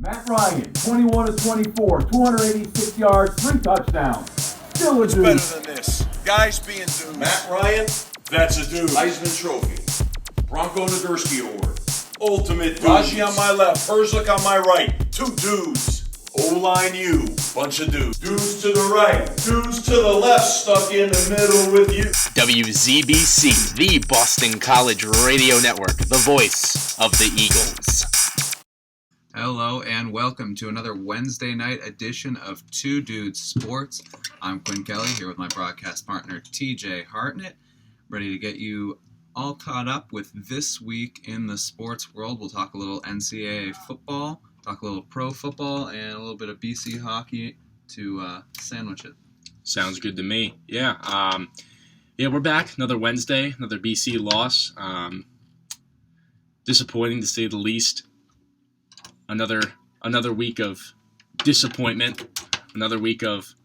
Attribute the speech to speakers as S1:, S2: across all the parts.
S1: Matt Ryan, 21 of 24, 286 yards, 3 touchdowns. Still a dude.
S2: Better than this. Guys being dudes.
S3: Matt Ryan,
S2: That's a dude.
S3: Heisman Trophy. Bronco Nagurski Award. Ultimate dudes.
S2: Raji on my left, Herzlich on my right. 2 dudes. O-line you, bunch of dudes. Dudes to the right, dudes to the left, stuck in the middle with you.
S4: WZBC, the Boston College Radio Network, the voice of the Eagles.
S5: Hello and welcome to another Wednesday night edition of Two Dudes Sports. I'm Quinn Kelly here with my broadcast partner TJ Hartnett, ready to get you all caught up with this week in the sports world. We'll talk a little NCAA football, talk a little pro football, and a little bit of BC hockey to sandwich it.
S6: Sounds good to me. Yeah, we're back. Another Wednesday, another BC loss. Disappointing to say the least. Another week of disappointment. Another week of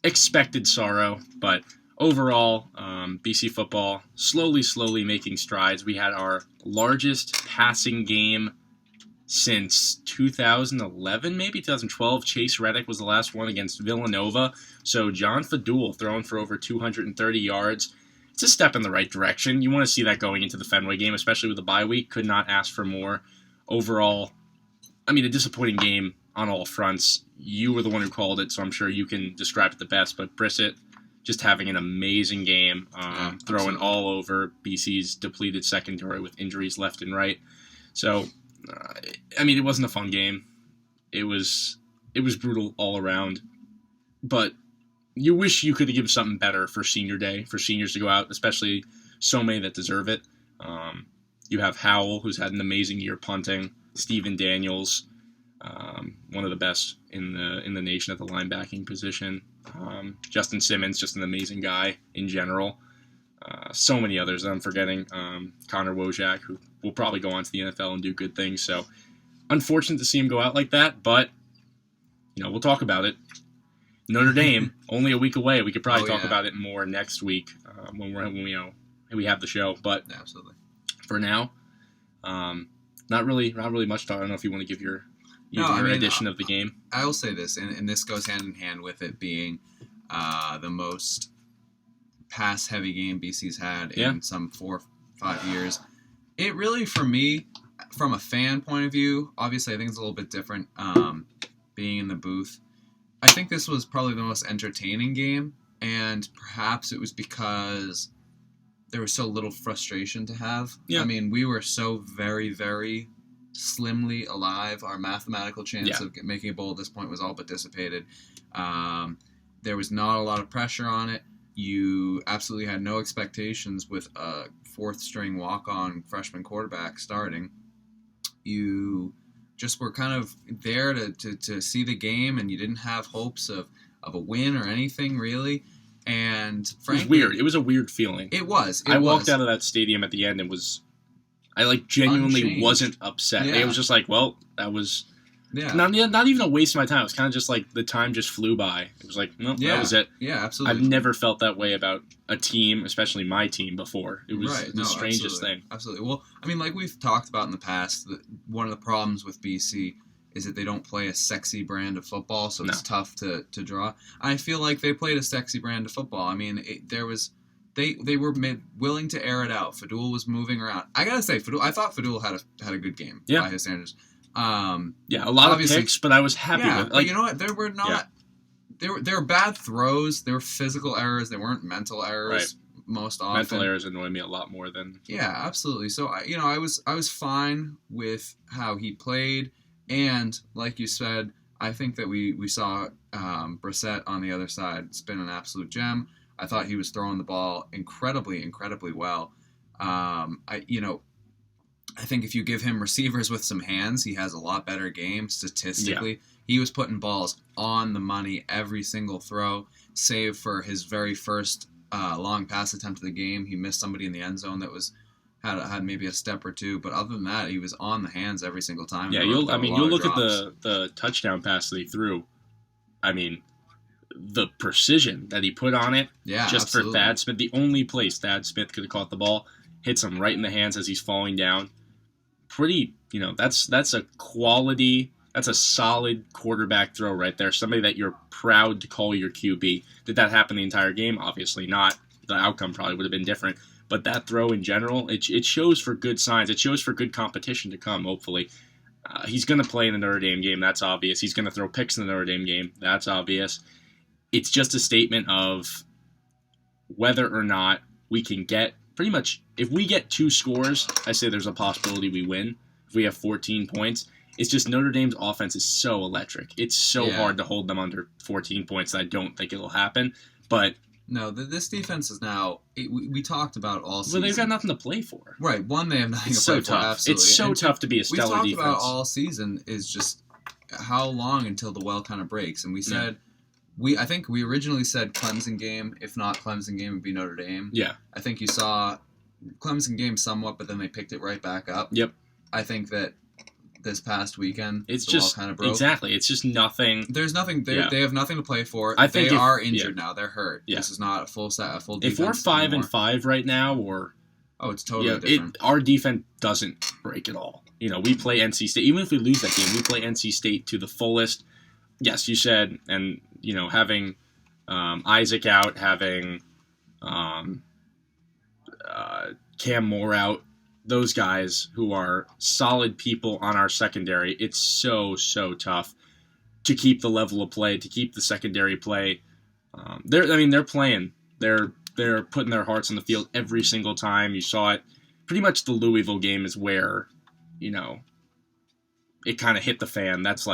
S6: expected sorrow. But overall, BC football slowly making strides. We had our largest passing game since 2011, maybe 2012. Chase Reddick was the last one against Villanova. So John Fadul throwing for over 230 yards. It's a step in the right direction. You want to see that going into the Fenway game, especially with the bye week. Could not ask for more. Overall, a disappointing game on all fronts. You were the one who called it, so I'm sure you can describe it the best. But Brissett just having an amazing game, throwing all over BC's depleted secondary with injuries left and right. So, it wasn't a fun game. It was brutal all around. But you wish you could have given something better for senior day, for seniors to go out, especially so many that deserve it. You have Howell, who's had an amazing year punting. Steven Daniels, one of the best in the nation at the linebacking position. Justin Simmons, just an amazing guy in general. So many others that I'm forgetting. Connor Wojak, who will probably go on to the NFL and do good things. So unfortunate to see him go out like that, but we'll talk about it. Notre Dame, only a week away. We could probably talk about it more next week when we have the show. But
S5: absolutely,
S6: for now, not really much to talk. I don't know if you want to give your edition of the game.
S5: I will say this, and this goes hand in hand with it being the most pass-heavy game BC's had in some 4 or 5 years. It really, for me, from a fan point of view, obviously I think it's a little bit different being in the booth. I think this was probably the most entertaining game, and perhaps it was because there was so little frustration to have. Yeah. We were so very, very slimly alive. Our mathematical chance of making a bowl at this point was all but dissipated. There was not a lot of pressure on it. You absolutely had no expectations with a 4th-string walk-on freshman quarterback starting. You just were kind of there to see the game, and you didn't have hopes of a win or anything, really. And frankly,
S6: it was weird. It was a weird feeling.
S5: It was.
S6: I walked out of that stadium at the end and I genuinely
S5: unchanged.
S6: Wasn't upset.
S5: Yeah.
S6: It was just that was not even a waste of my time. It was kind of just the time just flew by. It was that was it.
S5: Yeah, absolutely.
S6: I've never felt that way about a team, especially my team, before. It was the strangest thing.
S5: Absolutely. Well, like we've talked about in the past, one of the problems with BC is that they don't play a sexy brand of football, so it's tough to draw. I feel like they played a sexy brand of football. They were willing to air it out. Fadul was moving around. I gotta say, I thought Fadul had a good game by his standards.
S6: A lot of picks, but I was happy with it.
S5: But you know what? There were not. Yeah. There were bad throws. There were physical errors. There weren't mental errors most often.
S6: Mental errors annoy me a lot more than.
S5: Yeah, absolutely. So I was fine with how he played, and like you said, I think that we saw Brissett on the other side spin an absolute gem. I thought he was throwing the ball incredibly well. I think if you give him receivers with some hands, he has a lot better game statistically. Yeah. He was putting balls on the money every single throw, save for his very first long pass attempt of the game. He missed somebody in the end zone that had maybe a step or two, but other than that, he was on the hands every single time.
S6: Yeah, you'll look at the touchdown pass that he threw. The precision that he put on it, absolutely. For Thad Smith, the only place Thad Smith could have caught the ball, hits him right in the hands as he's falling down. Pretty, that's a quality That's a solid quarterback throw right there. Somebody that you're proud to call your QB. Did that happen the entire game? Obviously not. The outcome probably would have been different. But that throw in general, it shows for good signs. It shows for good competition to come, hopefully. He's going to play in the Notre Dame game. That's obvious. He's going to throw picks in the Notre Dame game. That's obvious. It's just a statement of whether or not we can get pretty much, if we get 2 scores, I say there's a possibility we win. If we have 14 points, it's just Notre Dame's offense is so electric. It's so hard to hold them under 14 points that I don't think it'll happen. But
S5: no, this defense is now. We talked about all season.
S6: Well, they've got nothing to play for.
S5: Right, one, they have nothing to play for. Absolutely,
S6: it's so tough to be a stellar defense.
S5: We talked about all season is just how long until the well kind of breaks, and we said I think we originally said Clemson game. If not Clemson game, would be Notre Dame.
S6: Yeah,
S5: I think you saw Clemson game somewhat, but then they picked it right back up.
S6: Yep.
S5: I think that this past weekend,
S6: it's just
S5: kind of broke.
S6: Exactly. It's just nothing.
S5: There's nothing. They have nothing to play for.
S6: I think
S5: they are injured now. They're hurt.
S6: Yeah.
S5: This is not a full defense.
S6: If we're 5-5 right now, or
S5: it's totally different.
S6: Our defense doesn't break at all. We play NC State. Even if we lose that game, we play NC State to the fullest. Yes, you said, and having Isaac out, having Cam Moore out. Those guys who are solid people on our secondary, it's so tough to keep the level of play, to keep the secondary play. They're playing. They're putting their hearts on the field every single time. You saw it. Pretty much the Louisville game is where, it kind of hit the fan. That's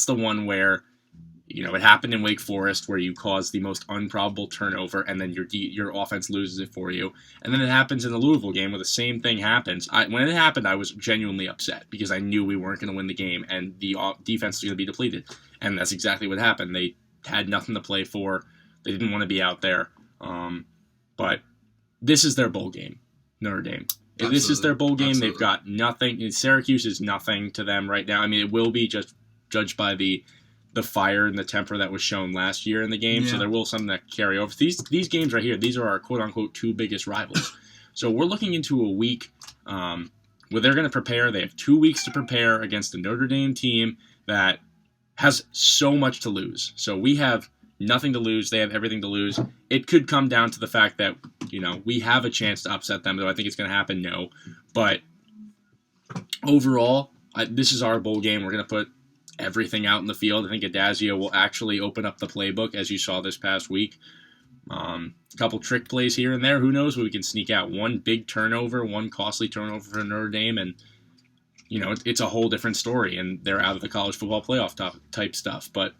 S6: the one where, it happened in Wake Forest where you cause the most improbable turnover and then your offense loses it for you. And then it happens in the Louisville game where the same thing happens. When it happened, I was genuinely upset because I knew we weren't going to win the game and the defense was going to be depleted. And that's exactly what happened. They had nothing to play for. They didn't want to be out there. But this is their bowl game, Notre Dame. Absolutely. This is their bowl game. Absolutely. They've got nothing. Syracuse is nothing to them right now. It will be just judged by the fire and the temper that was shown last year in the game. Yeah. So there will something that carry over. These games right here, these are our quote-unquote 2 biggest rivals. So we're looking into a week where they're going to prepare. They have 2 weeks to prepare against a Notre Dame team that has so much to lose. So we have nothing to lose. They have everything to lose. It could come down to the fact that, we have a chance to upset them, though I think it's going to happen, no. But overall, this is our bowl game. We're going to put everything out in the field. I think Adazio will actually open up the playbook, as you saw this past week. A couple trick plays here and there. Who knows what we can sneak out? One big turnover, one costly turnover for Notre Dame, and it's a whole different story, and they're out of the college football playoff type stuff. But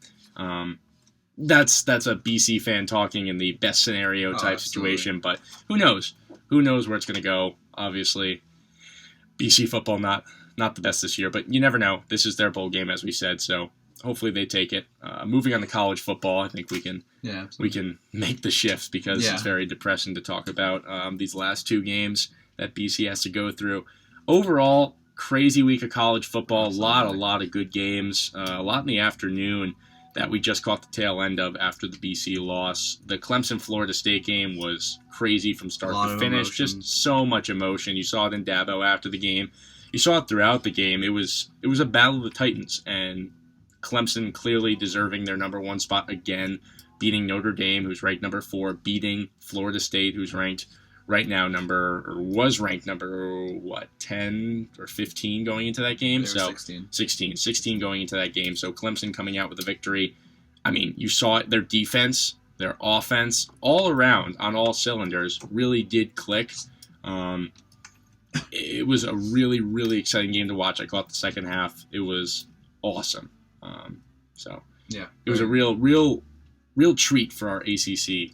S6: that's a BC fan talking in the best scenario type situation. But who knows? Who knows where it's going to go? Obviously, BC football not the best this year, but you never know. This is their bowl game, as we said, so hopefully they take it. Moving on to college football, I think we can make the shifts because it's very depressing to talk about these last 2 games that BC has to go through. Overall, crazy week of college football. Absolutely. A lot of good games. A lot in the afternoon that we just caught the tail end of after the BC loss. The Clemson-Florida State game was crazy from start to finish. Just so much emotion. You saw it in Dabo after the game. You saw it throughout the game. It was a battle of the Titans, and Clemson clearly deserving their number 1 spot again, beating Notre Dame, who's ranked number 4, beating Florida State, who's ranked right now was ranked number 10 or 15 going into that game. So 16 going into that game. So Clemson coming out with a victory. You saw it. Their defense, their offense, all around on all cylinders really did click. It was a really, really exciting game to watch. I caught the second half. It was awesome. It was a real treat for our ACC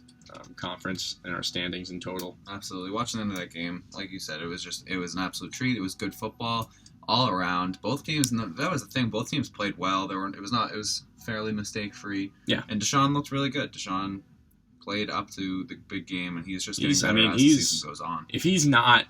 S6: conference and our standings in total.
S5: Absolutely. Watching the end of that game, like you said, it was an absolute treat. It was good football all around. Both teams, that was the thing. Both teams played well. It was fairly mistake free.
S6: Yeah.
S5: And Deshaun looked really good. Deshaun played up to the big game, and he's just getting better as the season goes on.
S6: If he's not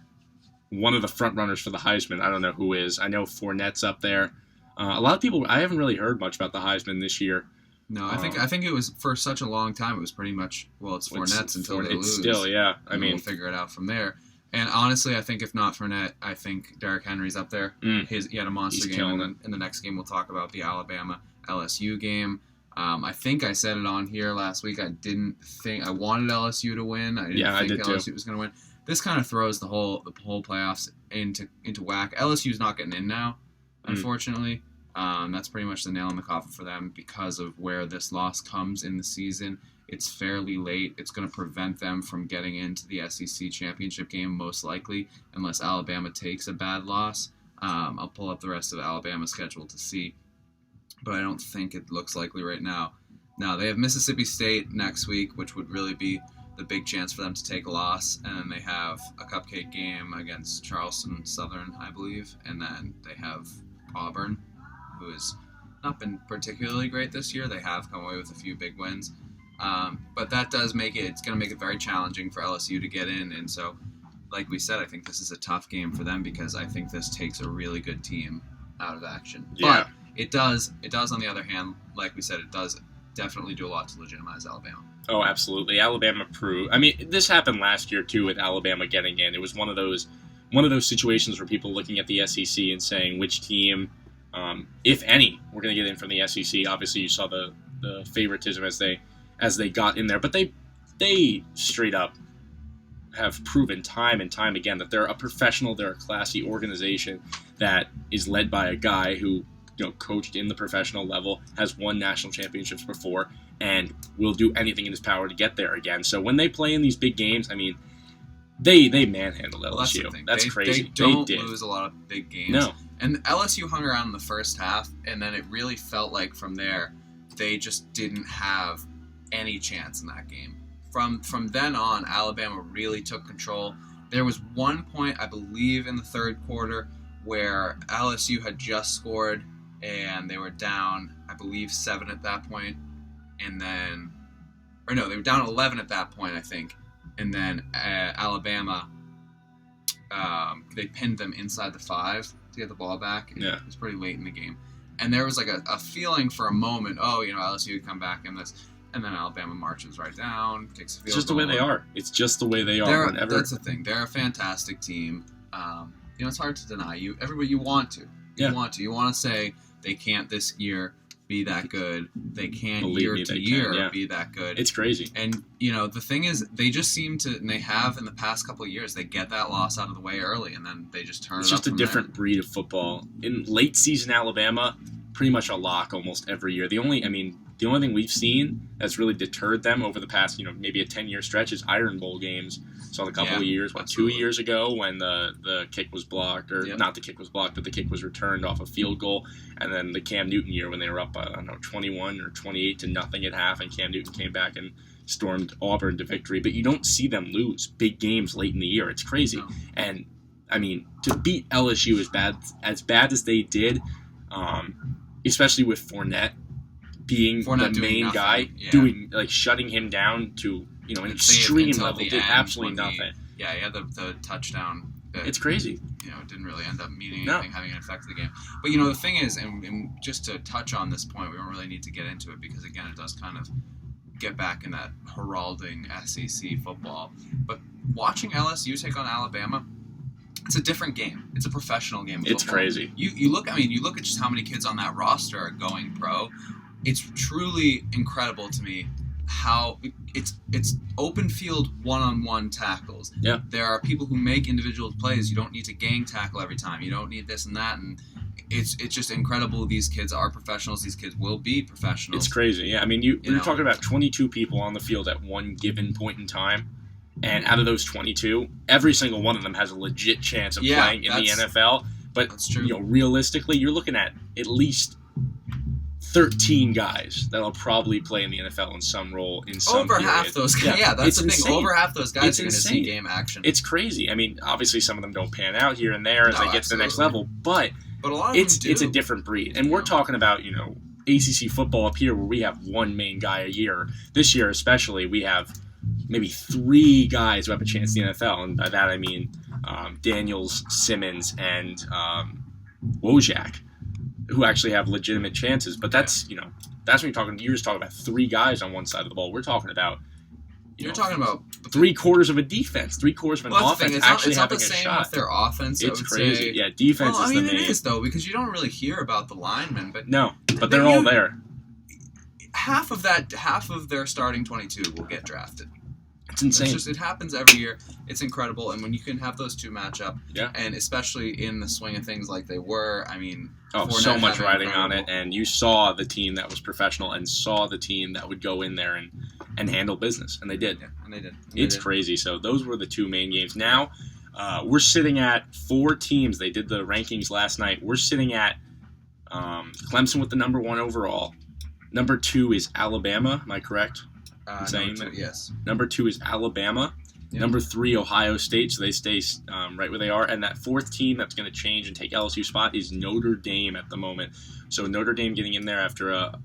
S6: one of the front runners for the Heisman, I don't know who is. I know Fournette's up there. A lot of people, I haven't really heard much about the Heisman this year.
S5: No, I think it was for such a long time. It was pretty much it's Fournette's until they lose.
S6: Still, yeah.
S5: We'll figure it out from there. And honestly, I think if not Fournette, I think Derrick Henry's up there. He had a monster game. And in the next game, we'll talk about the Alabama-LSU game. I think I said it on here last week. I wanted LSU to win. I didn't think LSU was going to win. This kind of throws the whole playoffs into whack. LSU's not getting in now, unfortunately. That's pretty much the nail in the coffin for them because of where this loss comes in the season. It's fairly late. It's going to prevent them from getting into the SEC championship game, most likely, unless Alabama takes a bad loss. I'll pull up the rest of Alabama's schedule to see, but I don't think it looks likely right now. Now, they have Mississippi State next week, which would really be the big chance for them to take a loss, and then they have a cupcake game against Charleston Southern, I believe, and then they have Auburn, who has not been particularly great this year. They have come away with a few big wins. But that does it's going to make it very challenging for LSU to get in. And so, like we said, I think this is a tough game for them because I think this takes a really good team out of action.
S6: Yeah.
S5: But it does, on the other hand, like we said, it does definitely do a lot to legitimize Alabama.
S6: Oh, absolutely. Alabama proved. I mean, this happened last year, too, with Alabama getting in. It was one of those situations where people looking at the SEC and saying which team, if any, were going to get in from the SEC. Obviously, you saw the favoritism as they got in there, but they straight up have proven time and time again that they're a professional, they're a classy organization that is led by a guy who coached in the professional level, has won national championships before, and will do anything in his power to get there again. So when they play in these big games, I mean, they manhandle LSU. That's crazy.
S5: They don't lose a lot of big games.
S6: No.
S5: And LSU hung around in the first half, and then it really felt like from there they just didn't have any chance in that game. From then on, Alabama really took control. There was one point, I believe, in the third quarter where LSU had just scored and they were down, I believe, 7 at that point. And then, or no, they were down 11 at that point, I think. And then Alabama, they pinned them inside the 5 to get the ball back.
S6: Yeah.
S5: It was pretty late in the game. And there was like a feeling for a moment, LSU would come back in this. And then Alabama marches right down, kicks the field goal.
S6: It's just the way they are. It's just the way they are.
S5: That's the thing. They're a fantastic team. It's hard to deny. You want to. You want to say they can't this year be that good. They can't year to year be that good.
S6: It's crazy.
S5: And, the thing is, they just seem to, and they have in the past couple of years, they get that loss out of the way early, and then they just turn it up.
S6: It's just a different breed of football. In late season Alabama, pretty much a lock almost every year. The only thing we've seen that's really deterred them over the past, maybe a 10-year stretch is Iron Bowl games. Saw a couple of years, 2 years ago when the kick was blocked, or not the kick was blocked, but the kick was returned off a field goal, and then the Cam Newton year when they were up, 21 or 28-0 at half, and Cam Newton came back and stormed Auburn to victory. But you don't see them lose big games late in the year. It's crazy.
S5: No.
S6: And, I mean, to beat LSU as bad as they did, especially with Fournette being the main guy, shutting him down to an extreme level, did absolutely nothing.
S5: He had the touchdown.
S6: It's crazy.
S5: It didn't really end up meaning anything, having an effect of the game. But the thing is, and just to touch on this point, we don't really need to get into it because again, it does kind of get back in that heralding SEC football. But watching LSU take on Alabama, it's a different game. It's a professional game of football.
S6: It's crazy.
S5: You look at just how many kids on that roster are going pro. It's truly incredible to me how it's open field one-on-one tackles.
S6: Yeah.
S5: There are people who make individual plays. You don't need to gang tackle every time. You don't need this and that, and it's just incredible. These kids are professionals. These kids will be professionals.
S6: It's crazy. Yeah, I mean, you're talking about 22 people on the field at one given point in time, and out of those 22, every single one of them has a legit chance of playing in the NFL. But
S5: that's true.
S6: Realistically, you're looking at least 13 guys that'll probably play in the NFL in some role in some
S5: over
S6: period.
S5: Half those guys. Yeah, that's the
S6: insane.
S5: thing. Over half those guys are going to
S6: insane.
S5: see game action.
S6: It's crazy. I mean, obviously some of them don't pan out here and there as they get to the next level, but
S5: a lot of
S6: it's
S5: them do.
S6: a different breed. And we're talking about, ACC football up here where we have one main guy a year. This year especially, we have maybe 3 guys who have a chance in the NFL, and by that I mean Daniels, Simmons, and Wojak, who actually have legitimate chances. But that's, that's when you're just talking about 3 guys on one side of the ball. We're talking about
S5: You're talking about
S6: 3/4 of a defense, 3/4 of an offense actually having a shot.
S5: It's not the same with their offense.
S6: It's crazy. Yeah, defense is the main.
S5: It is, though, because you don't really hear about the linemen. But
S6: they're all there.
S5: Half of their starting 22 will get drafted.
S6: It's insane.
S5: It happens every year. It's incredible. And when you can have those two match up, and especially in the swing of things like they were, I mean...
S6: so much riding on it. And you saw the team that was professional and saw the team that would go in there and handle business. And they did.
S5: Yeah, and they did.
S6: It's crazy. So those were the two main games. Now, we're sitting at 4 teams. They did the rankings last night. We're sitting at Clemson with the number 1 overall. Number 2 is Alabama. Am I correct?
S5: Saying that? Yes.
S6: Number 2 is Alabama. Yep. Number 3, Ohio State, so they stay right where they are. And that 4th team that's going to change and take LSU's spot is Notre Dame at the moment. So Notre Dame getting in there after a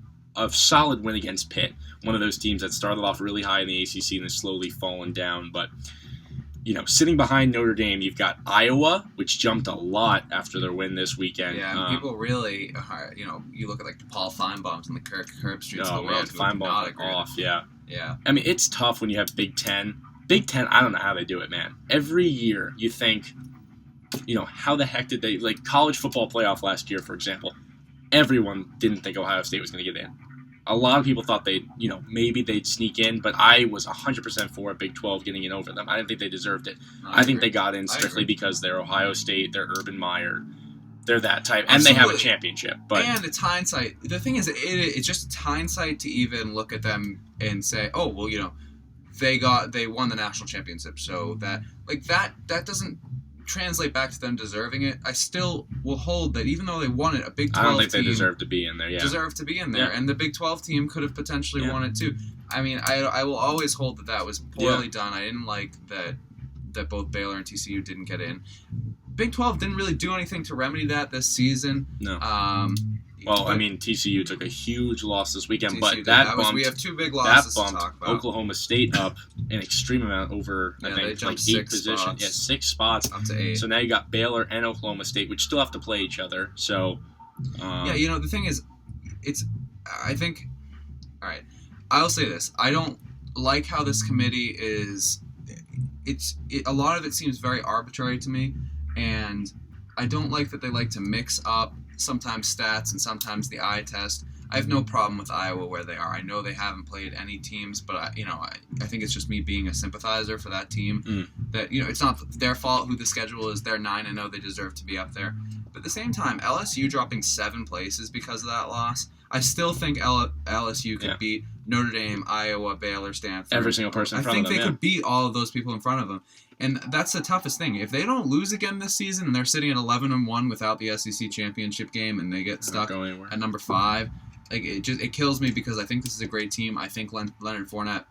S6: solid win against Pitt, one of those teams that started off really high in the ACC and has slowly fallen down. But, sitting behind Notre Dame, you've got Iowa, which jumped a lot after their win this weekend.
S5: Yeah, and people really, you look at like the Paul Feinbaums and the Kirk Herbstreits of the world.
S6: Feinbaum off, yeah.
S5: Yeah.
S6: I mean, it's tough when you have Big Ten. Big Ten, I don't know how they do it, man. Every year you think, how the heck did they, like college football playoff last year, for example, everyone didn't think Ohio State was going to get in. A lot of people thought maybe they'd sneak in, but I was 100% for a Big 12 getting in over them. I didn't think they deserved it. I think they got in strictly because they're Ohio State, they're Urban Meyer, they're that type, and they have a championship. But
S5: and it's hindsight. The thing is, it's just hindsight to even look at them and say, oh, well, they won the national championship, so that doesn't translate back to them deserving it. I still will hold that even though they won it, a Big 12
S6: I don't think
S5: team
S6: they deserve to be in there. Yeah,
S5: deserve to be in there, and the Big 12 team could have potentially won it too. I mean, I will always hold that was poorly done. I didn't like that both Baylor and TCU didn't get in. Big 12 didn't really do anything to remedy that this season.
S6: No. TCU took a huge loss this weekend, but
S5: we have 2 big losses to talk about.
S6: Oklahoma State up an extreme amount over, I think, like 8 positions.
S5: Spots.
S6: Yeah, 6 spots.
S5: Up to 8.
S6: So now you got Baylor and Oklahoma State, which still have to play each other. So,
S5: the thing is, all right, I'll say this. I don't like how this committee is, a lot of it seems very arbitrary to me, and I don't like that they like to mix up sometimes stats and sometimes the eye test. I have no problem with Iowa where they are. I know they haven't played any teams, but I think it's just me being a sympathizer for that team. That it's not their fault who the schedule is. They're 9-0. They deserve to be up there. But at the same time, LSU dropping 7 places because of that loss. I still think LSU could beat Notre Dame, Iowa, Baylor, Stanford.
S6: Every single person in front of them.
S5: I think they could beat all of those people in front of them. And that's the toughest thing. If they don't lose again this season and they're sitting at 11-1 without the SEC championship game and they get stuck at number 5, it kills me because I think this is a great team. I think Leonard Fournette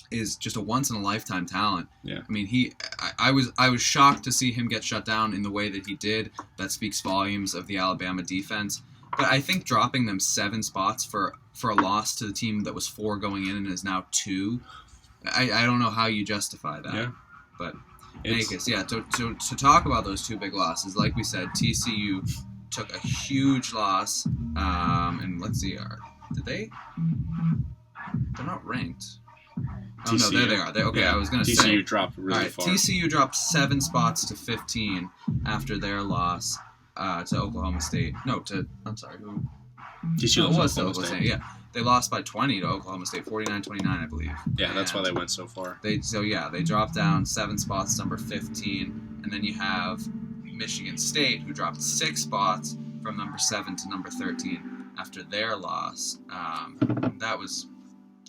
S5: is just a once in a lifetime talent.
S6: Yeah.
S5: I mean, I was shocked to see him get shut down in the way that he did. That speaks volumes of the Alabama defense. But I think dropping them 7 spots for a loss to the team that was 4 going in and is now 2, I don't know how you justify that.
S6: Yeah.
S5: But in any case, to talk about those 2 big losses, like we said, TCU took a huge loss. And let's see, did they? They're not ranked. Oh,
S6: TCU.
S5: no, there they are. Okay, I was going to say.
S6: TCU dropped really far.
S5: TCU dropped 7 spots to 15 after their loss to Oklahoma State. I'm sorry, who?
S6: TCU was Oklahoma State.
S5: Yeah. They lost by 20 to Oklahoma State, 49-29, I believe.
S6: Yeah, that's why they went so far.
S5: They dropped down 7 spots, number 15, and then you have Michigan State, who dropped 6 spots from number 7 to number 13 after their loss. That was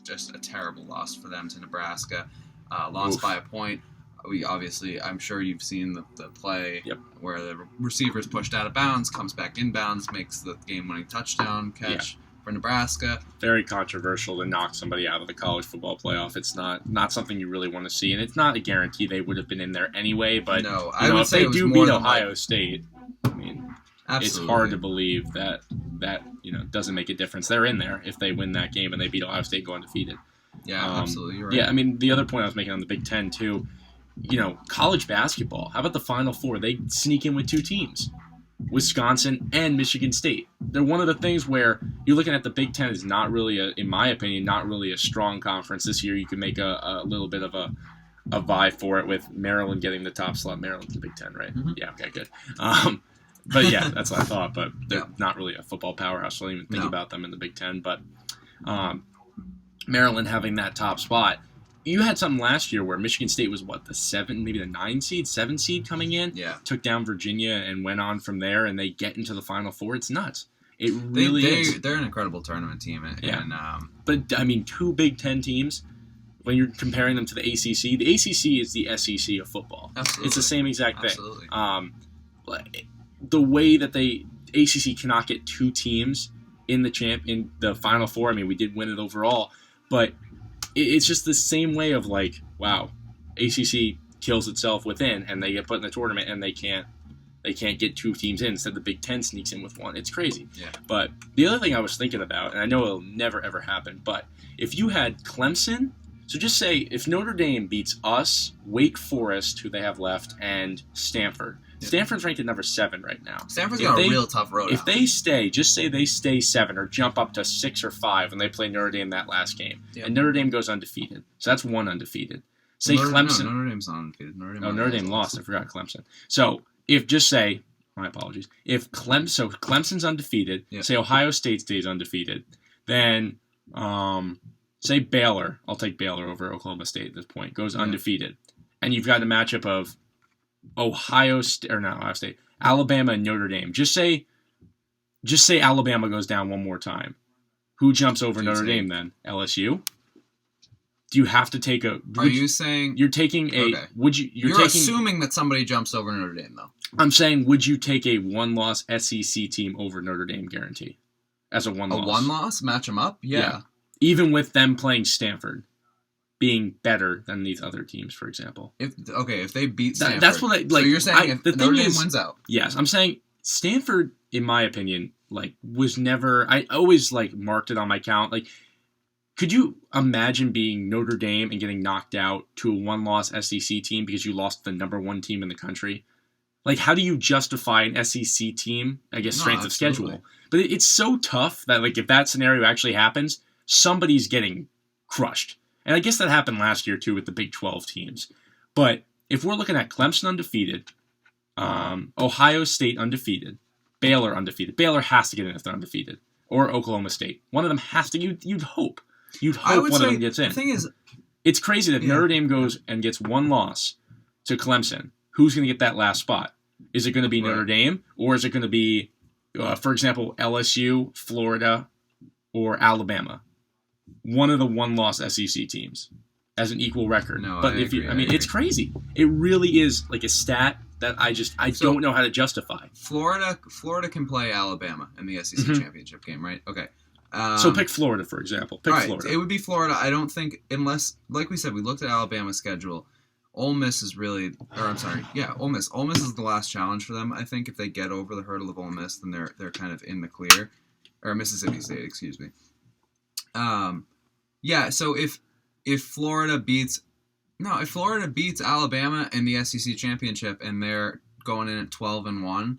S5: just a terrible loss for them to Nebraska. Lost by a point. I'm sure you've seen the play where the receiver's pushed out of bounds, comes back inbounds, makes the game-winning touchdown catch. For Nebraska.
S6: Very controversial to knock somebody out of the college football playoff. It's not something you really want to see, and it's not a guarantee they would have been in there anyway. But
S5: no, I would say
S6: if they do beat Ohio State, I mean, it's hard to believe that doesn't make a difference. They're in there if they win that game and they beat Ohio State and go undefeated.
S5: Yeah, absolutely. You're right.
S6: Yeah, I mean, the other point I was making on the Big Ten too, college basketball. How about the Final Four? They sneak in with 2 teams. Wisconsin, and Michigan State. They're one of the things where you're looking at the Big Ten is not really, in my opinion, not really a strong conference. This year you can make a little bit of a vie for it with Maryland getting the top slot. Maryland's the Big Ten, right? Mm-hmm. Yeah, okay, good. But yeah, that's what I thought. But they're not really a football powerhouse, so I don't even think about them in the Big Ten. But Maryland having that top spot. You had something last year where Michigan State was, the 7 seed coming in?
S5: Yeah.
S6: Took down Virginia and went on from there, and they get into the Final Four. It's nuts. It really is.
S5: They're an incredible tournament team.
S6: But, I mean, 2 Big Ten teams, when you're comparing them to the ACC is the SEC of football.
S5: Absolutely.
S6: It's the same exact thing.
S5: Absolutely.
S6: The way that ACC cannot get 2 teams in the Final Four, I mean, we did win it overall, but it's just the same way of wow, ACC kills itself within, and they get put in the tournament, and they can't get 2 teams in. Instead, the Big Ten sneaks in with 1. It's crazy.
S5: Yeah.
S6: But the other thing I was thinking about, and I know it'll never ever happen, but if you had Clemson, so just say if Notre Dame beats us, Wake Forest, who they have left, and Stanford. Yeah. Stanford's ranked at number 7 right now.
S5: Stanford's got a real tough road.
S6: If they stay, just say they stay 7 or jump up to 6 or 5 when they play Notre Dame that last game, and Notre Dame goes undefeated. So that's 1 undefeated. Say Clemson.
S5: No, Notre Dame's not undefeated.
S6: Notre Dame lost. I forgot Clemson. So my apologies. If Clemson's undefeated, say Ohio State stays undefeated, then say Baylor. I'll take Baylor over Oklahoma State at this point. Goes undefeated, and you've got a matchup of Alabama and Notre Dame. Just say Alabama goes down one more time. Who jumps over Notre Dame then? LSU? Do you have to take a...
S5: Are you saying...
S6: You're taking a...
S5: Okay. You're assuming that somebody jumps over Notre Dame, though.
S6: I'm saying, would you take a 1-loss SEC team over Notre Dame guarantee? As a 1-loss?
S5: A 1-loss? Match them up? Yeah.
S6: Even with them playing Stanford being better than these other teams, for example.
S5: If they beat Stanford.
S6: That's what so
S5: you're saying if Notre Dame wins out.
S6: Yes, I'm saying Stanford, in my opinion, was never... I always, marked it on my count. Could you imagine being Notre Dame and getting knocked out to a 1-loss SEC team because you lost the number 1 team in the country? How do you justify an SEC team, strength of schedule? But it's so tough that, if that scenario actually happens, somebody's getting crushed. And I guess that happened last year, too, with the Big 12 teams. But if we're looking at Clemson undefeated, Ohio State undefeated, Baylor undefeated. Baylor has to get in if they're undefeated. Or Oklahoma State. One of them has to. You'd hope. You'd hope one of them gets in.
S5: The thing is,
S6: it's crazy that Notre Dame goes and gets 1 loss to Clemson. Who's going to get that last spot? Is it going to be Notre Dame? Or is it going to be, for example, LSU, Florida, or Alabama? One of the 1-loss SEC teams as an equal record.
S5: No,
S6: but it's crazy. It really is a stat that I don't know how to justify.
S5: Florida can play Alabama in the SEC championship game, right? Okay.
S6: So pick Florida, for example. Florida.
S5: It would be Florida. I don't think, unless, like we said, we looked at Alabama's schedule. Ole Miss is really, Ole Miss. Ole Miss is the last challenge for them. I think if they get over the hurdle of Ole Miss, then they're kind of in the clear. Or Mississippi State, excuse me. So if Florida beats Alabama in the SEC championship and they're going in at 12-1.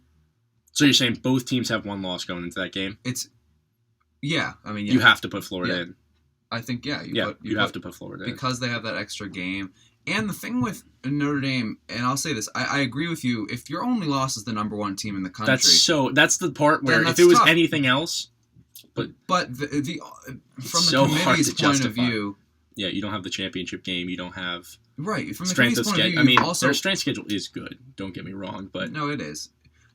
S6: So you're saying both teams have 1 loss going into that game?
S5: You
S6: have to put Florida in.
S5: I think you
S6: have to put Florida in
S5: because they have that extra game. And the thing with Notre Dame, and I'll say this, I agree with you. If your only loss is the number 1 team in the country,
S6: that's the part where if it was anything else, but
S5: the from the committee's point of view,
S6: you don't have the championship game. You don't have
S5: from the
S6: strength of schedule. Their strength schedule is good. Don't get me wrong, but
S5: no, it is.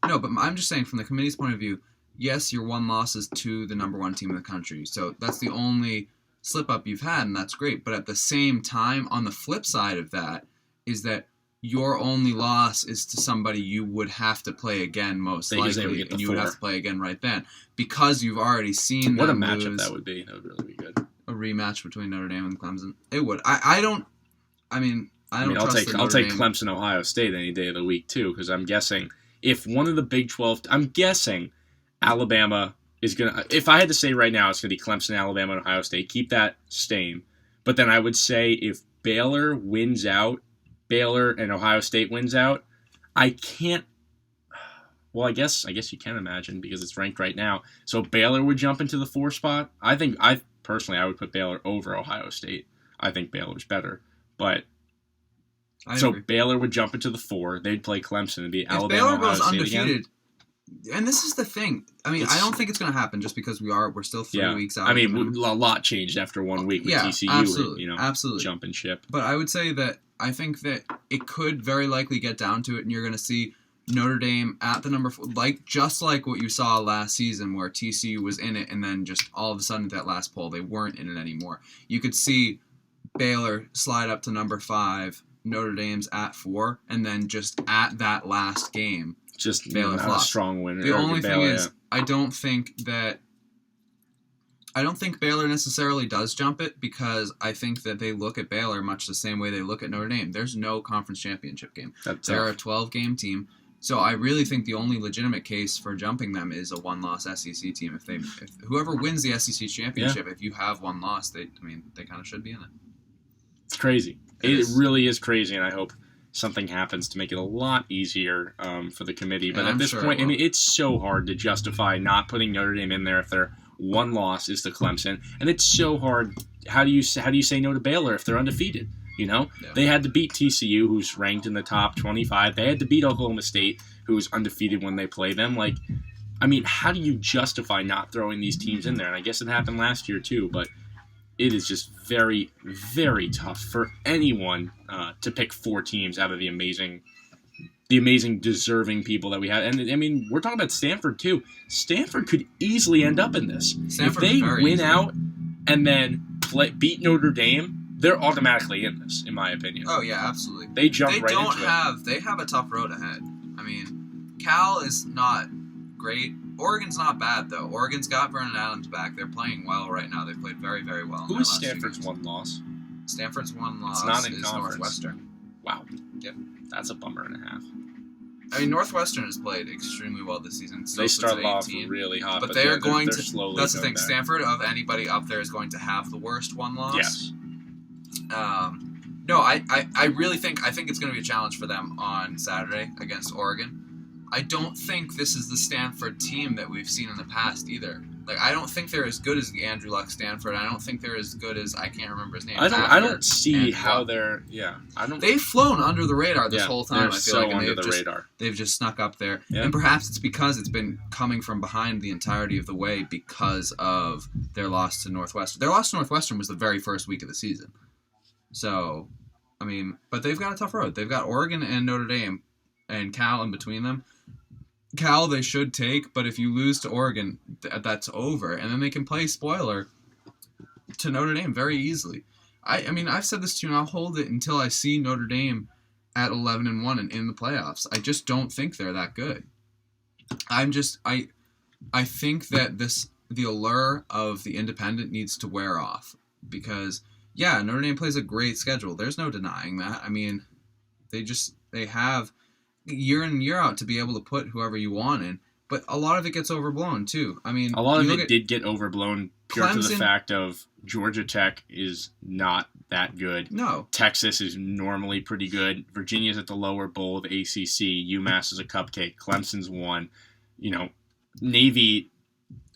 S5: No, but I'm just saying from the committee's point of view, yes, your 1 loss is to the number 1 team in the country. So that's the only slip up you've had, and that's great. But at the same time, on the flip side of that, is that your only loss is to somebody you would have to play again most likely, and you would have to play again right then because you've already seen
S6: what
S5: them
S6: a matchup
S5: lose.
S6: That would be. That would really be good.
S5: A rematch between Notre Dame and Clemson. It would. I'll take
S6: Clemson, Ohio State any day of the week too, because I'm guessing if one of the Big 12, I'm guessing Alabama is going to, if I had to say right now, it's going to be Clemson, Alabama, and Ohio State. Keep that same. But then I would say if Baylor and Ohio State wins out, I can't, Well, I guess you can imagine because it's ranked right now. So Baylor would jump into the 4 spot. I would put Baylor over Ohio State. I think Baylor's better, but so
S5: agree.
S6: Baylor would jump into the 4. They'd play Clemson and be Alabama.
S5: Baylor
S6: Ohio
S5: goes
S6: State
S5: undefeated,
S6: again.
S5: and this is the thing. I mean, I don't think it's going to happen just because we're still 3 weeks out.
S6: I mean, a lot changed after 1 week with TCU.
S5: Absolutely,
S6: and,
S5: absolutely.
S6: Jumping ship.
S5: But I would say that I think that it could very likely get down to it, and you're going to see Notre Dame at the number 4, just like what you saw last season where TCU was in it, and then just all of a sudden at that last poll, they weren't in it anymore. You could see Baylor slide up to number 5, Notre Dame's at 4, and then just at that last game,
S6: just
S5: Baylor
S6: not a strong winner.
S5: The only thing
S6: Baylor,
S5: is, I don't think Baylor necessarily does jump it because I think that they look at Baylor much the same way they look at Notre Dame. There's no conference championship game. They're a 12-game team. So I really think the only legitimate case for jumping them is a 1-loss SEC team. If whoever wins the SEC championship, if you have 1 loss, they kind of should be in it.
S6: It's crazy. It really is crazy, and I hope something happens to make it a lot easier for the committee. But at this point, I mean, it's so hard to justify not putting Notre Dame in there if their 1 loss is to Clemson, and it's so hard. How do you say no to Baylor if they're undefeated? You know, They had to beat TCU, who's ranked in the top 25. They had to beat Oklahoma State, who was undefeated when they play them. Like, I mean, how do you justify not throwing these teams in there? And I guess it happened last year too, but it is just very, very tough for anyone to pick 4 teams out of the amazing deserving people that we had. And I mean, we're talking about Stanford too. Stanford could easily end up in this. If they win out and then beat Notre Dame, they're automatically in this, in my opinion.
S5: Oh yeah, absolutely.
S6: They jump right into it.
S5: They have a tough road ahead. I mean, Cal is not great. Oregon's not bad though. Oregon's got Vernon Adams back. They're playing well right now. They played very, very well.
S6: Who is Stanford's 1 loss?
S5: Stanford's 1 loss
S6: it's not in
S5: is
S6: conference.
S5: Northwestern.
S6: Wow.
S5: Yep.
S6: That's a bummer and a half.
S5: I mean, Northwestern has played extremely well this season.
S6: They start off really hot,
S5: but they're going to.
S6: Slowly
S5: that's the thing.
S6: Back.
S5: Stanford, of anybody up there, is going to have the worst 1 loss.
S6: Yes.
S5: No, I really think it's going to be a challenge for them on Saturday against Oregon. I don't think this is the Stanford team that we've seen in the past either. Like, I don't think they're as good as the Andrew Luck Stanford. I don't think they're as good as, I can't remember his name.
S6: I don't see how they're. Yeah, I don't.
S5: They've flown under the radar this whole time. I feel like, and
S6: under the radar.
S5: They've just snuck up there,
S6: yeah.
S5: And perhaps it's because it's been coming from behind the entirety of the way because of their loss to Northwestern. Their loss to Northwestern was the very first week of the season. So, I mean, but they've got a tough road. They've got Oregon and Notre Dame and Cal in between them. Cal they should take, but if you lose to Oregon, that's over. And then they can play spoiler to Notre Dame very easily. I mean, I've said this to you, and I'll hold it until I see Notre Dame at 11-1 and in the playoffs. I just don't think they're that good. I think that the allure of the independent needs to wear off because, yeah, Notre Dame plays a great schedule. There's no denying that. I mean, they have year in and year out to be able to put whoever you want in, but a lot of it gets overblown too. I mean,
S6: a lot of it did get overblown pure to the fact of Georgia Tech is not that good.
S5: No.
S6: Texas is normally pretty good. Virginia's at the lower bowl of the ACC. UMass is a cupcake. Clemson's 1. You know, Navy,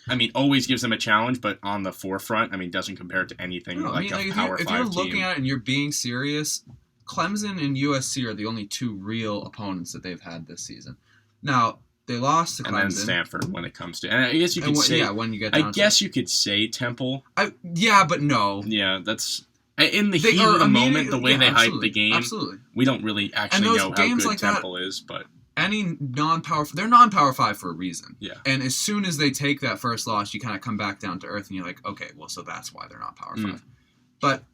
S6: I mean, always gives them a challenge, but on the forefront, I mean, doesn't compare to anything a Power 5 team.
S5: If you're looking at it and you're being serious, Clemson and USC are the only 2 real opponents that they've had this season. Now, they lost to Clemson.
S6: And then Stanford when it comes to... And I guess you could say...
S5: Yeah, when you get down
S6: you could say Temple.
S5: Yeah, but no.
S6: Yeah, that's... In the heat of the moment, the way they hype the game,
S5: absolutely.
S6: We don't really actually know how good Temple is, but...
S5: Any non-power... They're non-power 5 for a reason.
S6: Yeah.
S5: And as soon as they take that first loss, you kind of come back down to earth and you're like, okay, well, so that's why they're not power 5. But,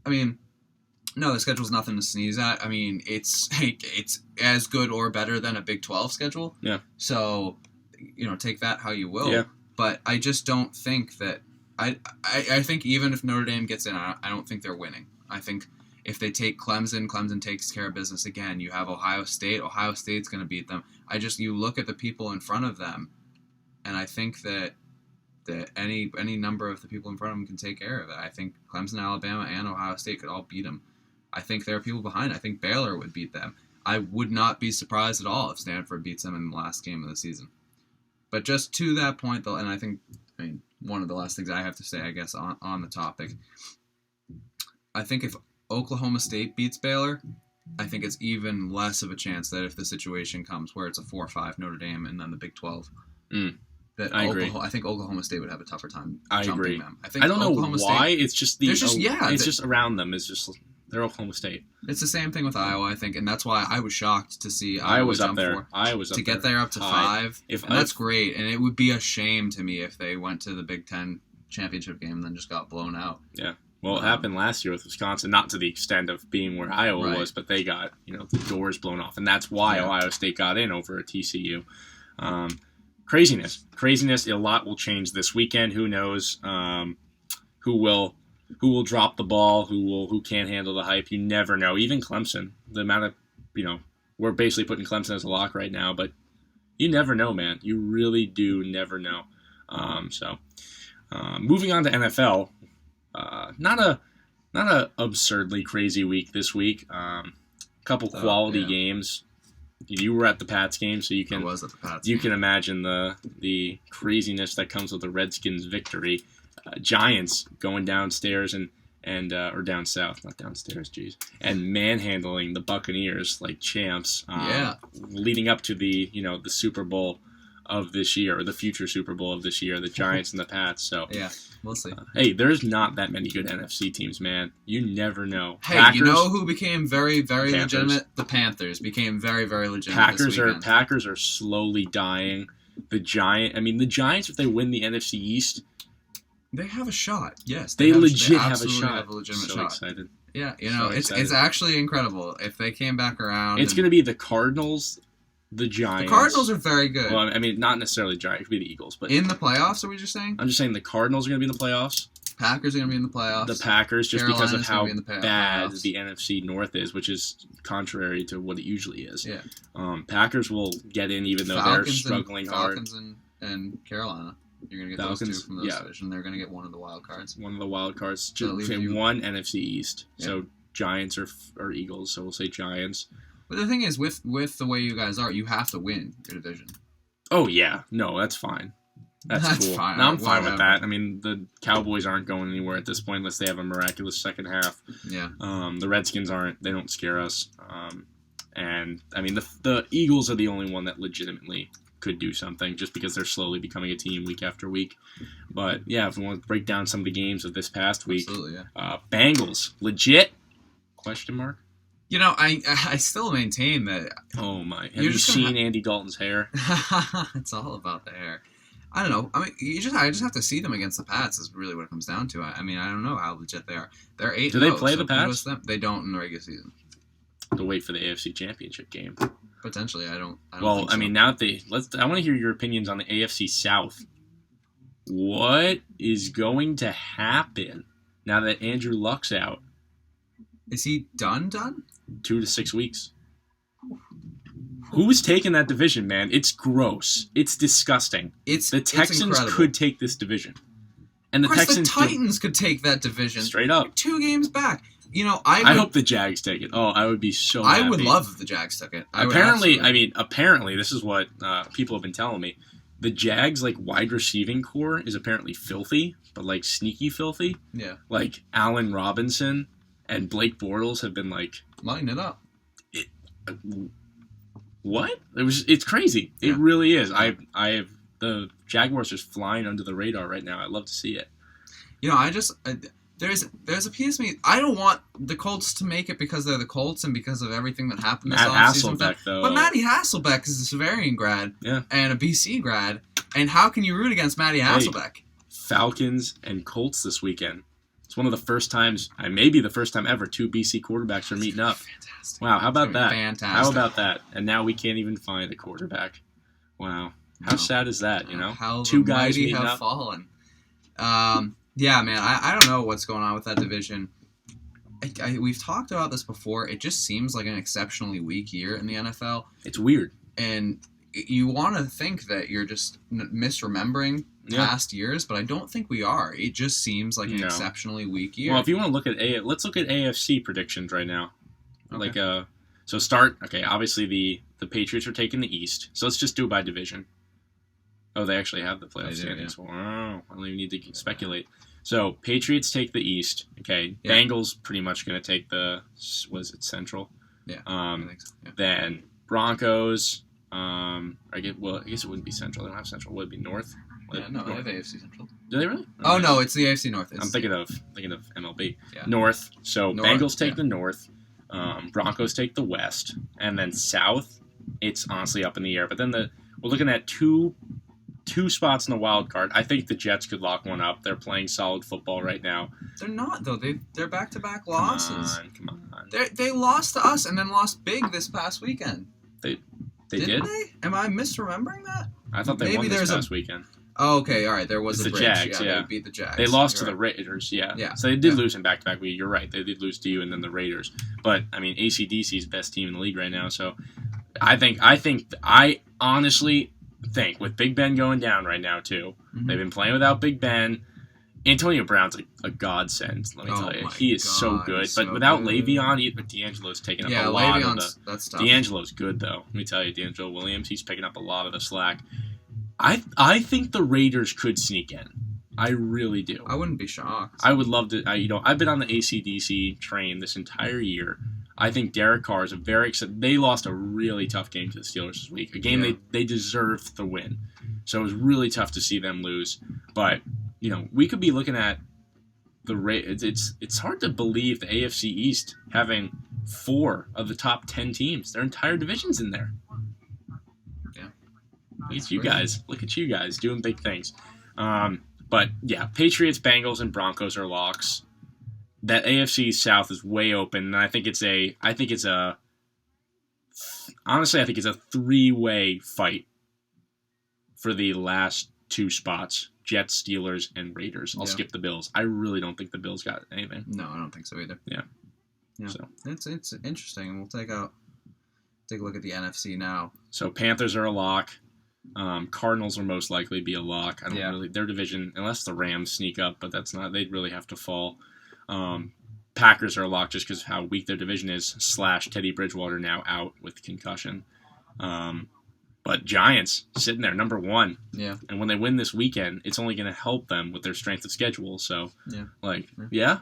S5: I mean... No, the schedule's nothing to sneeze at. I mean, it's as good or better than a Big 12 schedule.
S6: Yeah.
S5: So, take that how you will.
S6: Yeah.
S5: But I just don't think that... I think even if Notre Dame gets in, I don't think they're winning. I think if they take Clemson takes care of business again. You have Ohio State. Ohio State's going to beat them. You look at the people in front of them, and I think that any number of the people in front of them can take care of it. I think Clemson, Alabama, and Ohio State could all beat them. I think there are people behind. I think Baylor would beat them. I would not be surprised at all if Stanford beats them in the last game of the season. But just to that point, though, and I mean, one of the last things I have to say, I guess, on the topic, I think if Oklahoma State beats Baylor, I think it's even less of a chance that if the situation comes where it's a 4-5 Notre Dame and then the Big 12, that
S6: I agree.
S5: I think Oklahoma State would have a tougher time
S6: I
S5: jumping
S6: agree.
S5: them. I think
S6: I don't
S5: Oklahoma
S6: know why.
S5: State,
S6: it's just just around them. It's just they're Oklahoma State.
S5: it's the same thing with Iowa, I think, and that's why I was shocked to see
S6: Iowa's up
S5: jump
S6: there. Iowa's up
S5: to get
S6: there.
S5: there up to 5.
S6: If
S5: And that's great, and it would be a shame to me if they went to the Big Ten championship game and then just got blown out.
S6: Yeah. Well, it happened last year with Wisconsin, not to the extent of being where Iowa was, but they got, the doors blown off. And that's why Ohio State got in over at TCU. Craziness. A lot will change this weekend. Who knows who will drop the ball, who can't handle the hype. You never know. Even Clemson, the amount of, we're basically putting Clemson as a lock right now, but you never know, man. You really do never know. Moving on to NFL, not a absurdly crazy week this week. Couple quality games. You were at the Pats game, so you can imagine the craziness that comes with the Redskins victory. Giants going downstairs or down south, not downstairs, and manhandling the Buccaneers like champs. Leading up to the Super Bowl of this year, or the future Super Bowl of this year, the Giants and the Pats. So
S5: we'll see.
S6: Hey, there's not that many good NFC teams, man. You never know.
S5: Hey,
S6: Packers,
S5: you know who became very, very legitimate? The Panthers became very, very legitimate.
S6: Packers are slowly dying. The Giants, if they win the NFC East,
S5: they have a shot. Yes,
S6: they legit have a
S5: shot.
S6: Have a legitimate shot. Excited.
S5: Yeah, it's actually incredible. If they came back around,
S6: it's going to be the Cardinals. The Giants.
S5: The Cardinals are very good.
S6: Well, not necessarily Giants. It could be the Eagles. But
S5: in the playoffs, are we just saying?
S6: I'm just saying the Cardinals are going to be in the playoffs.
S5: Packers are going to be in the playoffs.
S6: The Packers, just because of how bad
S5: playoffs.
S6: the NFC North is, which is contrary to what it usually is.
S5: Yeah.
S6: Packers will get in even though they're struggling hard.
S5: Falcons and Carolina. You're going to get those two from those division. They're going to get one of the wild cards.
S6: One of the wild cards. One NFC East. Yeah. So Giants or Eagles. So we'll say Giants.
S5: But the thing is, with the way you guys are, you have to win your division.
S6: Oh, yeah. No, that's fine. That's cool.
S5: Fine.
S6: No, I'm fine with that. The Cowboys aren't going anywhere at this point unless they have a miraculous second half.
S5: Yeah.
S6: The Redskins aren't. They don't scare us. The Eagles are the only one that legitimately could do something just because they're slowly becoming a team week after week. But, yeah, if we want to break down some of the games of this past week.
S5: Absolutely, yeah.
S6: Bengals, legit? Question mark?
S5: I still maintain that.
S6: Oh my! Have you seen Andy Dalton's hair?
S5: It's all about the hair. I don't know. I just have to see them against the Pats. Is really what it comes down to. I don't know how legit they are. They're 8.
S6: Do they play the Pats?
S5: They don't in the regular season.
S6: To wait for the AFC Championship game.
S5: Potentially, I don't.
S6: Well,
S5: think so.
S6: Now that I want to hear your opinions on the AFC South. What is going to happen now that Andrew Luck's out?
S5: Is he done?
S6: 2 to 6 weeks. Who's taking that division, man? It's gross. It's disgusting. The Texans could take this division. And the
S5: Titans could take that division.
S6: Straight up.
S5: 2 games back.
S6: I hope the Jags take it. Oh, I would be so happy.
S5: I would love if the Jags took it.
S6: Apparently, this is what people have been telling me. The Jags, wide receiving core is apparently filthy, but, sneaky filthy.
S5: Yeah.
S6: Allen Robinson and Blake Bortles have been,
S5: lighting it up.
S6: What? It's crazy. Yeah. It really is. The Jaguars just flying under the radar right now. I love to see it.
S5: There's a piece of me. I don't want the Colts to make it because they're the Colts and because of everything that happened this offseason.
S6: Hasselbeck, though.
S5: But Matty Hasselbeck is a Severian grad and a BC grad. And how can you root against Matty Hasselbeck?
S6: Falcons and Colts this weekend. It's one of the first times, maybe the first time ever, 2 BC quarterbacks are meeting up.
S5: Fantastic.
S6: Wow, how about that?
S5: Fantastic.
S6: How about that? And now we can't even find a quarterback. Wow. How sad is that,
S5: How
S6: 2 guys meeting
S5: have
S6: up.
S5: Fallen. Yeah, man, I don't know what's going on with that division. We've talked about this before. It just seems like an exceptionally weak year in the NFL.
S6: It's weird.
S5: And you want to think that you're just misremembering past years, but I don't think we are. It just seems like an exceptionally weak year.
S6: Well, if you want to look at let's look at AFC predictions right now. Okay. So obviously the Patriots are taking the East. So let's just do it by division. Oh, they actually have the playoff standings. Yeah. Wow, I don't even need to speculate. So Patriots take the East. Okay, yeah. Bengals pretty much going to take Central?
S5: Yeah,
S6: I
S5: think so. Yeah.
S6: Then Broncos. I guess it wouldn't be Central. They don't have Central. Would it be North?
S5: They have AFC Central.
S6: Do they really?
S5: Oh no, it's the AFC North.
S6: I'm thinking of MLB. Yeah. North. So Bengals take the North. Broncos take the West, and then South. It's honestly up in the air. But then we're looking at two spots in the wild card. I think the Jets could lock one up. They're playing solid football right now.
S5: They're not though. They're back-to-back losses.
S6: Come on.
S5: They lost to us and then lost big this past weekend.
S6: They did?
S5: They? Am I misremembering that?
S6: I thought they won this past weekend.
S5: Oh, okay, all right. There was
S6: the
S5: bridge.
S6: Jags, yeah.
S5: They beat the Jags.
S6: They lost to the Raiders, yeah. So they did lose in back-to-back week. You're right. They did lose to you and then the Raiders. But, I mean, AC/DC is the best team in the league right now. So I honestly think with Big Ben going down right now, too, they've been playing without Big Ben. Antonio Brown's a godsend, let me tell you. He is so good. But without Le'Veon, D'Angelo's taking up a lot of the...
S5: That's tough.
S6: D'Angelo's good, though. Let me tell you, D'Angelo Williams, he's picking up a lot of the slack. I think the Raiders could sneak in. I really do.
S5: I wouldn't be shocked.
S6: I would love to. I've been on the AC/DC train this entire year. I think Derek Carr is they lost a really tough game to the Steelers this week. A game they deserved the win. So it was really tough to see them lose. But, we could be looking at it's hard to believe the AFC East having 4 of the top 10 teams. Their entire division's in there. Look at you guys doing big things. But yeah, Patriots, Bengals, and Broncos are locks. That AFC South is way open, and I think it's a 3-way fight for the last 2 spots. Jets, Steelers, and Raiders. I'll skip the Bills. I really don't think the Bills got anything.
S5: No, I don't think so either.
S6: Yeah.
S5: So it's interesting. We'll take a look at the NFC now.
S6: So Panthers are a lock. Cardinals will most likely be a lock. I don't really their division, unless the Rams sneak up, but that's not. They'd really have to fall. Packers are a lock just because of how weak their division is. / Teddy Bridgewater now out with concussion. But Giants sitting there number 1.
S5: Yeah.
S6: And when they win this weekend, it's only going to help them with their strength of schedule. So nice. Yeah.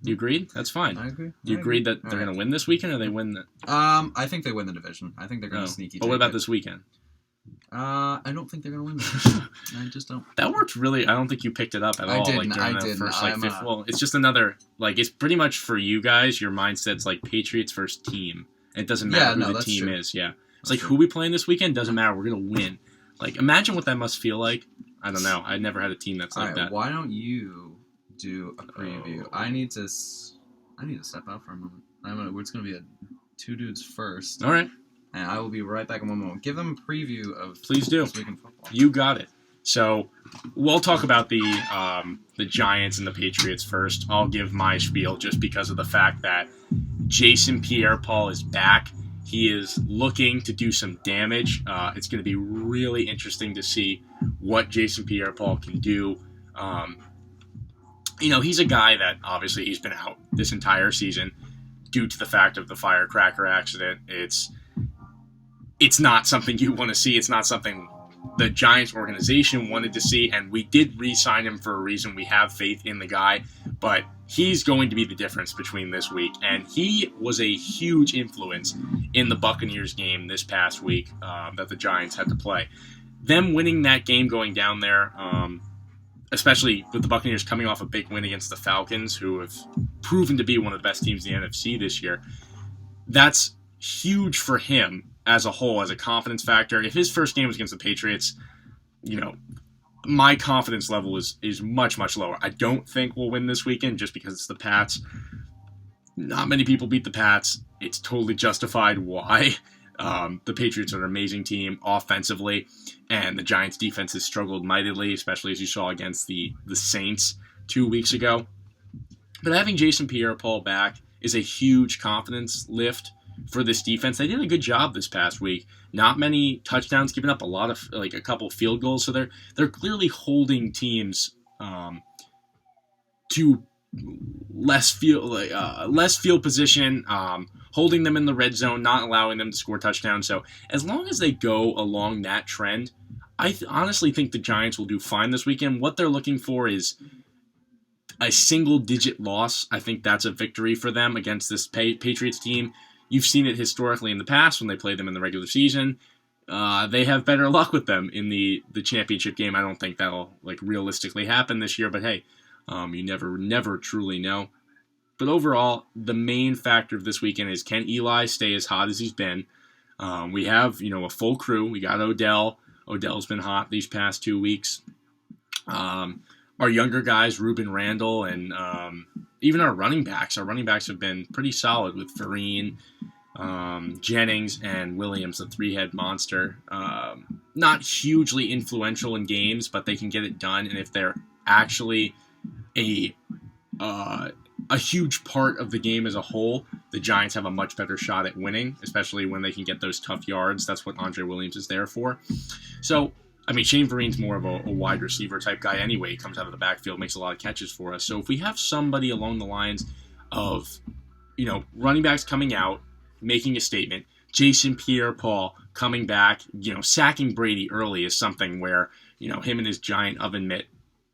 S6: You agreed? That's fine.
S5: I agree.
S6: You agreed that they're going to win this weekend, or they win the?
S5: I think they win the division. I think they're going to sneaky.
S6: But what about this weekend?
S5: I don't think they're going to win the division. I just don't.
S6: That worked really. I don't think you picked it up at all.
S5: During
S6: the first fifth. Well, it's just another it's pretty much for you guys. Your mindset's like Patriots first team. It doesn't matter who the team is. Yeah, it's like who we playing this weekend doesn't matter. We're gonna win. Imagine what that must feel like. I don't know. I never had a team that's like that.
S5: Why don't you do a preview? I need to step out for a moment. It's gonna be 2 dudes first.
S6: All right.
S5: And I will be right back in one moment. Give them a preview of
S6: Please do.
S5: This week in football.
S6: You got it. So we'll talk about the Giants and the Patriots first. I'll give my spiel just because of the fact that Jason Pierre-Paul is back. He is looking to do some damage. It's going to be really interesting to see what Jason Pierre-Paul can do. He's a guy that obviously he's been out this entire season due to the fact of the firecracker accident. It's not something you want to see. It's not something the Giants organization wanted to see, and we did re-sign him for a reason. We have faith in the guy, but he's going to be the difference between this week, and he was a huge influence in the Buccaneers game this past week that the Giants had to play. Them winning that game going down there, especially with the Buccaneers coming off a big win against the Falcons, who have proven to be one of the best teams in the NFC this year, that's huge for him as a whole, as a confidence factor. If his first game was against the Patriots, my confidence level is much, much lower. I don't think we'll win this weekend just because it's the Pats. Not many people beat the Pats. It's totally justified why. The Patriots are an amazing team offensively, and the Giants' defense has struggled mightily, especially as you saw against the Saints 2 weeks ago. But having Jason Pierre-Paul back is a huge confidence lift for this defense. They did a good job this past week. Not many touchdowns, giving up a couple field goals. So they're clearly holding teams to less field position, holding them in the red zone, not allowing them to score touchdowns. So as long as they go along that trend, I honestly think the Giants will do fine this weekend. What they're looking for is a single-digit loss. I think that's a victory for them against this Patriots team. You've seen it historically in the past when they play them in the regular season. They have better luck with them in the championship game. I don't think that'll realistically happen this year, but hey, you never truly know. But overall, the main factor of this weekend is, can Eli stay as hot as he's been? We have a full crew. We got Odell. Odell's been hot these past 2 weeks. Our younger guys, Ruben Randall, and even our running backs. Our running backs have been pretty solid with Vereen, Jennings, and Williams, the three-head monster. Not hugely influential in games, but they can get it done. And if they're actually a huge part of the game as a whole, the Giants have a much better shot at winning, especially when they can get those tough yards. That's what Andre Williams is there for. So, Shane Vereen's more of a wide receiver type guy anyway. He comes out of the backfield, makes a lot of catches for us. So if we have somebody along the lines of, running backs coming out, making a statement, Jason Pierre-Paul coming back, sacking Brady early is something where, him and his giant oven mitt,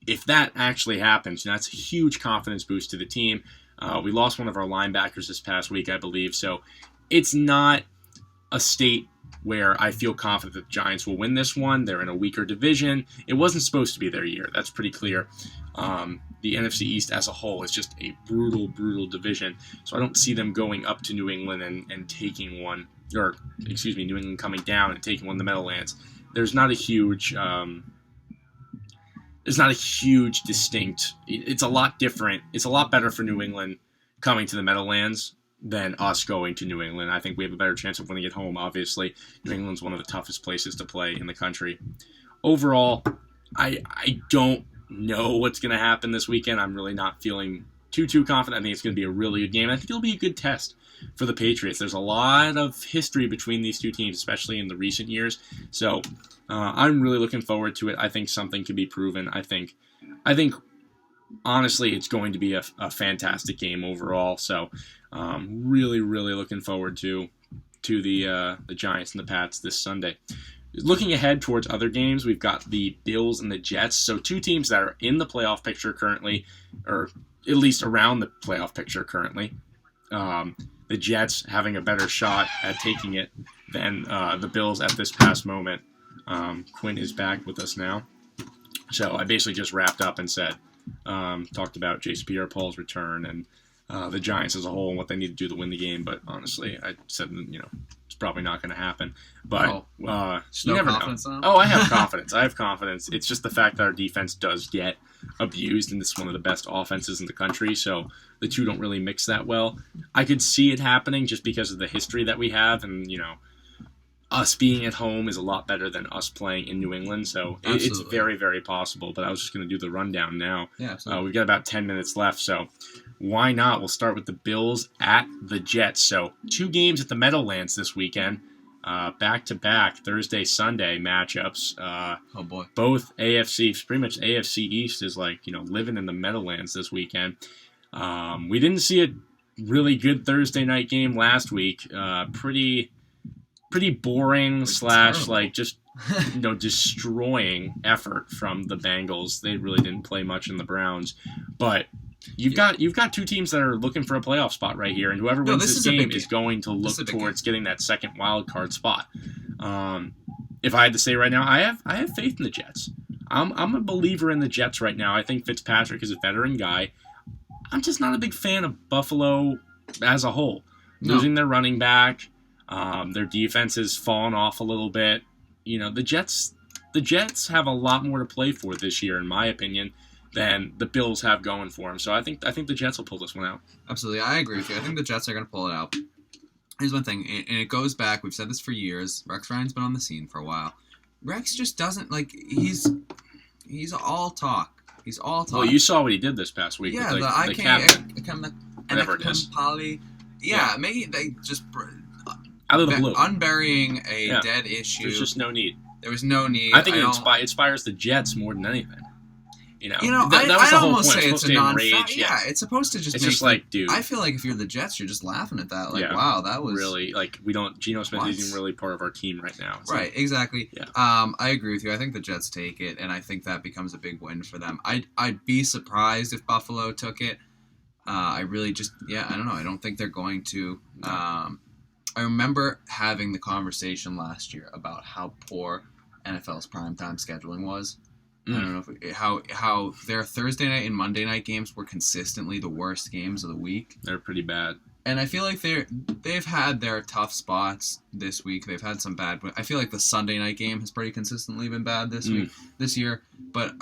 S6: if that actually happens, that's a huge confidence boost to the team. We lost one of our linebackers this past week, I believe. So it's not a state where I feel confident that the Giants will win this one. They're in a weaker division. It wasn't supposed to be their year. That's pretty clear. The NFC East as a whole is just a brutal, brutal division. So I don't see them going up to New England and taking one, New England coming down and taking one of the Meadowlands. There's not a huge... distinct. It's a lot different. It's a lot better for New England coming to the Meadowlands than us going to New England. I think we have a better chance of winning at home, obviously. New England's one of the toughest places to play in the country. Overall, I don't know what's going to happen this weekend. I'm really not feeling too confident. I think it's going to be a really good game. I think it'll be a good test for the Patriots. There's a lot of history between these two teams, especially in the recent years. So I'm really looking forward to it. I think something can be proven. I think honestly, it's going to be a fantastic game overall. So really, really looking forward to the Giants and the Pats this Sunday. Looking ahead towards other games, we've got the Bills and the Jets. So two teams that are in the playoff picture currently, or at least around the playoff picture currently. The Jets having a better shot at taking it than the Bills at this past moment. Quinn is back with us now. So I basically just wrapped up and said, talked about Jason Pierre-Paul's return and the Giants as a whole and what they need to do to win the game. But honestly, I said, it's probably not going to happen. But you never know. Oh, I have confidence. I have confidence. It's just the fact that our defense does get abused, and this is one of the best offenses in the country. So the two don't really mix that well. I could see it happening just because of the history that we have, and us being at home is a lot better than us playing in New England, so it's very, very possible. But I was just going to do the rundown now. Yeah, absolutely. We've got about 10 minutes left, so why not? We'll start with the Bills at the Jets. So 2 games at the Meadowlands this weekend, back-to-back Thursday, Sunday matchups.
S5: Oh, boy. Both
S6: AFC, pretty much AFC East is living in the Meadowlands this weekend. We didn't see a really good Thursday night game last week. Pretty boring / just destroying effort from the Bengals. They really didn't play much in the Browns, but you've got two teams that are looking for a playoff spot right here, and whoever wins this game is going to look towards getting that second wild card spot. If I had to say right now, I have faith in the Jets. I'm a believer in the Jets right now. I think Fitzpatrick is a veteran guy. I'm just not a big fan of Buffalo as a whole. Losing their running back. Their defense has fallen off a little bit. The Jets have a lot more to play for this year, in my opinion, than the Bills have going for them. So I think the Jets will pull this one out.
S5: Absolutely, I agree with you. I think the Jets are going to pull it out. Here's one thing, and it goes back. We've said this for years. Rex Ryan's been on the scene for a while. Rex just doesn't he's all talk. He's all talk.
S6: Well, you saw what he did this past week.
S5: Yeah,
S6: with the captain, whatever it is.
S5: Yeah, maybe they just
S6: out of the blue,
S5: unburying a dead issue.
S6: There's just no need.
S5: There was no need.
S6: I think it inspires the Jets more than anything. That was the whole
S5: almost
S6: point.
S5: say it's a non-fact.
S6: Yeah,
S5: it's supposed to just.
S6: It's just like, dude.
S5: I feel like if you're the Jets, you're just laughing at that. Like, wow, that was
S6: really like we don't. Geno Smith isn't really part of our team right now.
S5: So. Right, exactly.
S6: Yeah.
S5: I agree with you. I think the Jets take it, and I think that becomes a big win for them. I'd be surprised if Buffalo took it. I really just, I don't know. I don't think they're going to. I remember having the conversation last year about how poor NFL's primetime scheduling was. I don't know how their Thursday night and Monday night games were consistently the worst games of the week.
S6: They're pretty bad.
S5: And I feel like they've had their tough spots this week. They've had some bad. I feel like the Sunday night game has pretty consistently been bad this year. But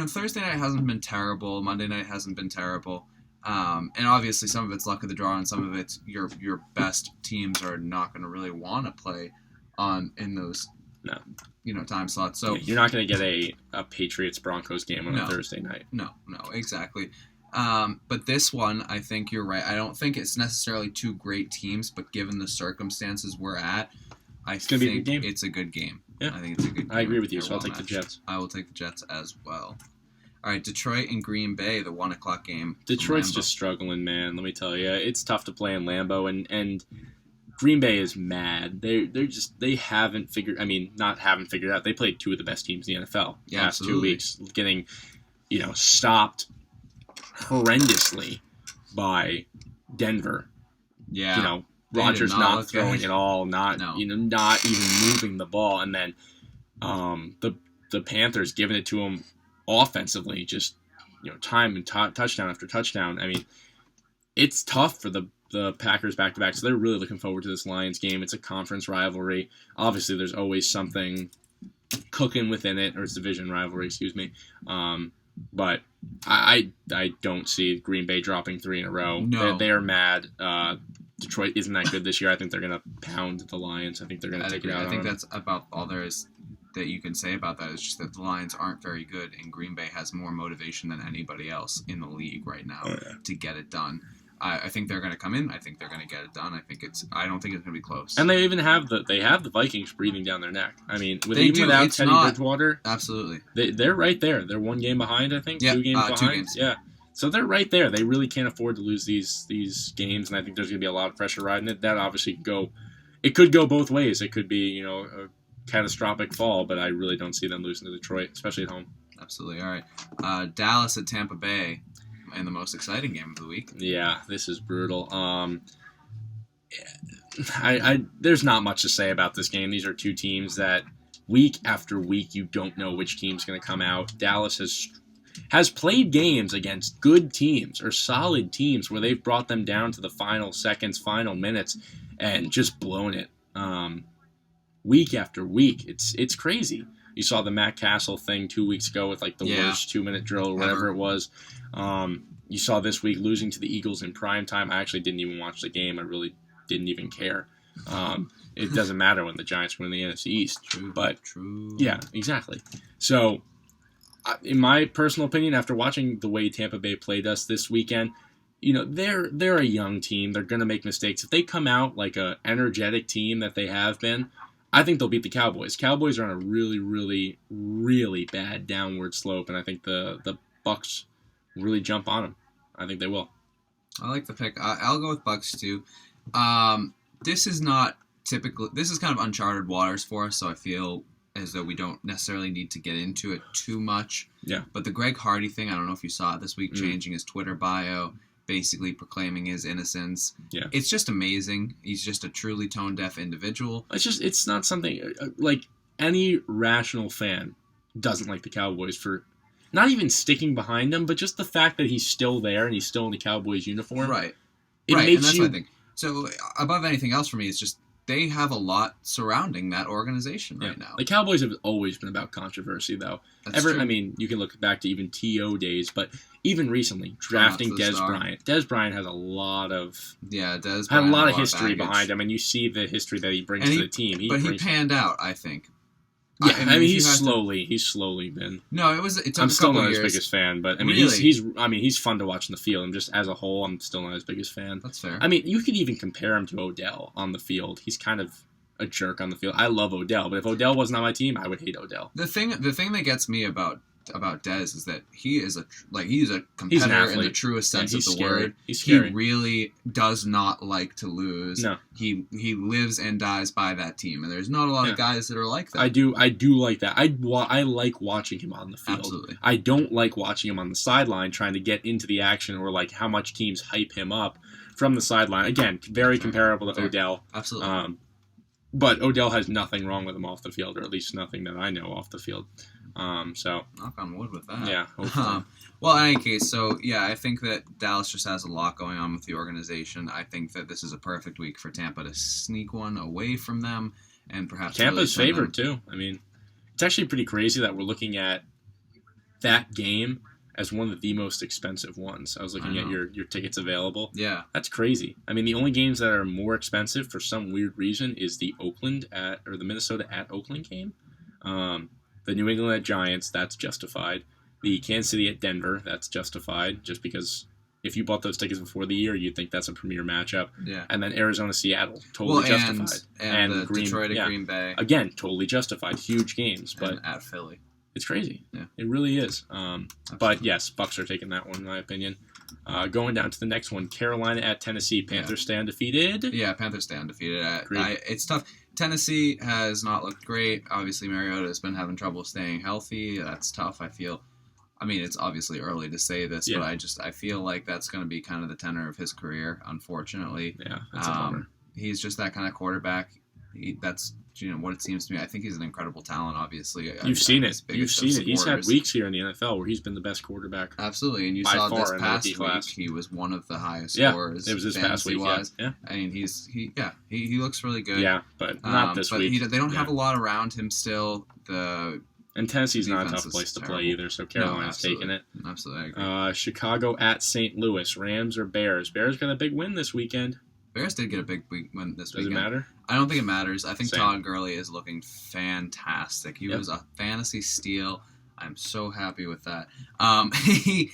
S5: Thursday night hasn't been terrible. Monday night hasn't been terrible. And obviously some of it's luck of the draw, and some of it's your best teams are not going to really want to play in those time slots. So
S6: you're not going to get a Patriots Broncos game on a Thursday night. No,
S5: exactly. But this one, I think you're right. I don't think it's necessarily two great teams, but given the circumstances we're at, I think it's a good game.
S6: Yeah.
S5: I think it's a good game.
S6: I agree with you, so I'll take the Jets.
S5: I will take the Jets as well. All right, Detroit and Green Bay, the 1 o'clock game.
S6: Detroit's just struggling, man. Let me tell you, it's tough to play in Lambeau, and Green Bay is mad. They haven't figured. I mean, not haven't figured out. They played two of the best teams in the NFL the last 2 weeks, getting stopped horrendously by Denver.
S5: Yeah,
S6: Rodgers not throwing at all, not even moving the ball, and then the Panthers giving it to him offensively, just time and touchdown after touchdown. I mean, it's tough for the Packers back to back, so they're really looking forward to this Lions game. It's a conference rivalry. Obviously, there's always something cooking within it, or it's division rivalry, excuse me. But I don't see Green Bay dropping 3 in a row.
S5: No.
S6: They are mad. Detroit isn't that good this year. I think they're going to pound the Lions. I think they're going to take it out.
S5: I think that's about all there is that you can say about that. Is just that the Lions aren't very good, and Green Bay has more motivation than anybody else in the league right now to get it done. I think they're going to come in. I think they're going to get it done. I don't think it's going to be close.
S6: And they even have the Vikings breathing down their neck. I mean, without Teddy Bridgewater,
S5: absolutely,
S6: they're right there. They're 1 game behind, I think. 2 games behind.
S5: 2 games.
S6: Yeah. So they're right there. They really can't afford to lose these games, and I think there's going to be a lot of pressure riding it. That obviously could go both ways. It could be a catastrophic fall, but I really don't see them losing to Detroit, especially at home.
S5: Absolutely. All right. Dallas at Tampa Bay. And the most exciting game of the week.
S6: Yeah, this is brutal. There's not much to say about this game. These are two teams that week after week you don't know which team's going to come out. Dallas has played games against good teams or solid teams where they've brought them down to the final seconds, final minutes, and just blown it. Week after week, it's crazy. You saw the Matt Castle thing 2 weeks ago with like the worst 2-minute drill or whatever it was. You saw this week losing to the Eagles in prime time. I actually didn't even watch the game. I really didn't even care. It doesn't matter when the Giants win the NFC East.
S5: True.
S6: Yeah, exactly. So, in my personal opinion, after watching the way Tampa Bay played us this weekend, they're a young team. They're going to make mistakes. If they come out like a energetic team that they have been, I think they'll beat the Cowboys. Cowboys are on a really, really, really bad downward slope, and I think the Bucs really jump on them. I think they will.
S5: I like the pick. I'll go with Bucs too. This is not typical. This is kind of uncharted waters for us, so I feel as though we don't necessarily need to get into it too much.
S6: Yeah.
S5: But the Greg Hardy thing, I don't know if you saw it this week, changing his Twitter bio, basically proclaiming his innocence.
S6: Yeah.
S5: It's just amazing. He's just a truly tone-deaf individual.
S6: It's not something, like, any rational fan doesn't like the Cowboys for not even sticking behind them, but just the fact that he's still there and he's still in the Cowboys uniform.
S5: Right.
S6: It
S5: right,
S6: makes
S5: and that's
S6: you...
S5: what I think. So, above anything else for me, it's just they have a lot surrounding that organization right now.
S6: The Cowboys have always been about controversy, though.
S5: That's true.
S6: I mean, you can look back to even T.O. days, but even recently, drafting Dez Bryant. Dez Bryant has a lot of
S5: Dez Bryant
S6: had a lot of history behind him, and you see the history that he brings to the team.
S5: He panned out, I think.
S6: Yeah, I mean, he's slowly been.
S5: No, it took
S6: I'm still not
S5: his
S6: biggest fan, but I mean,
S5: really?
S6: he's fun to watch in the field. And just as a whole, I'm still not his biggest fan.
S5: That's fair.
S6: I mean, you could even compare him to Odell on the field. He's kind of a jerk on the field. I love Odell, but if Odell wasn't on my team, I would hate Odell.
S5: The thing that gets me about about Dez is that he's a competitor in the truest sense of the
S6: scary.
S5: word.
S6: He's scary.
S5: He really does not like to lose.
S6: No.
S5: He lives and dies by that team, and there's not a lot of guys that are like that.
S6: I do like that. I like watching him on the field.
S5: Absolutely.
S6: I don't like watching him on the sideline trying to get into the action, or like how much teams hype him up from the sideline. Again, very comparable to Odell.
S5: Absolutely.
S6: But Odell has nothing wrong with him off the field, or at least nothing that I know off the field. So
S5: knock on wood with that.
S6: Yeah.
S5: Well, in any case, so yeah, I think that Dallas just has a lot going on with the organization. I think that this is a perfect week for Tampa to sneak one away from them, and perhaps
S6: Tampa's
S5: really
S6: favored too. I mean, it's actually pretty crazy that we're looking at that game as one of the most expensive ones. I was looking at your tickets available.
S5: Yeah.
S6: That's crazy. I mean, the only games that are more expensive for some weird reason is the Minnesota at Oakland game. The New England at Giants, that's justified. The Kansas City at Denver, that's justified, just because if you bought those tickets before the year, you'd think that's a premier matchup.
S5: Yeah.
S6: And then Arizona-Seattle, totally justified.
S5: And the Detroit at Green Bay.
S6: Again, totally justified. Huge games. But
S5: and at Philly.
S6: It's crazy.
S5: Yeah.
S6: It really is. But yes, Bucs are taking that one, in my opinion. Going down to the next one, Carolina at Tennessee. Panthers stay undefeated.
S5: Yeah, Panthers stay undefeated. It's tough. Tennessee has not looked great. Obviously, Mariota has been having trouble staying healthy. That's tough, I feel. I mean, it's obviously early to say this, but I feel like that's going to be kind of the tenor of his career, unfortunately.
S6: Yeah, that's a bummer.
S5: He's just that kind of quarterback. That's what it seems to me. I think he's an incredible talent, obviously.
S6: You've seen it. He's had weeks here in the NFL where he's been the best quarterback.
S5: Absolutely, and you saw this past week he was one of the highest scorers.
S6: It was this past week. Yeah.
S5: I mean, he looks really good.
S6: Yeah, but not this week.
S5: They don't have a lot around him still.
S6: And Tennessee's not a tough place to play either, so Carolina's taking it.
S5: Absolutely, I agree.
S6: Chicago at St. Louis. Rams or Bears? Bears got a big win this weekend.
S5: Bears did get a big win this weekend.
S6: Does it matter?
S5: I don't think it matters. I think Todd Gurley is looking fantastic. He was a fantasy steal. I'm so happy with that. He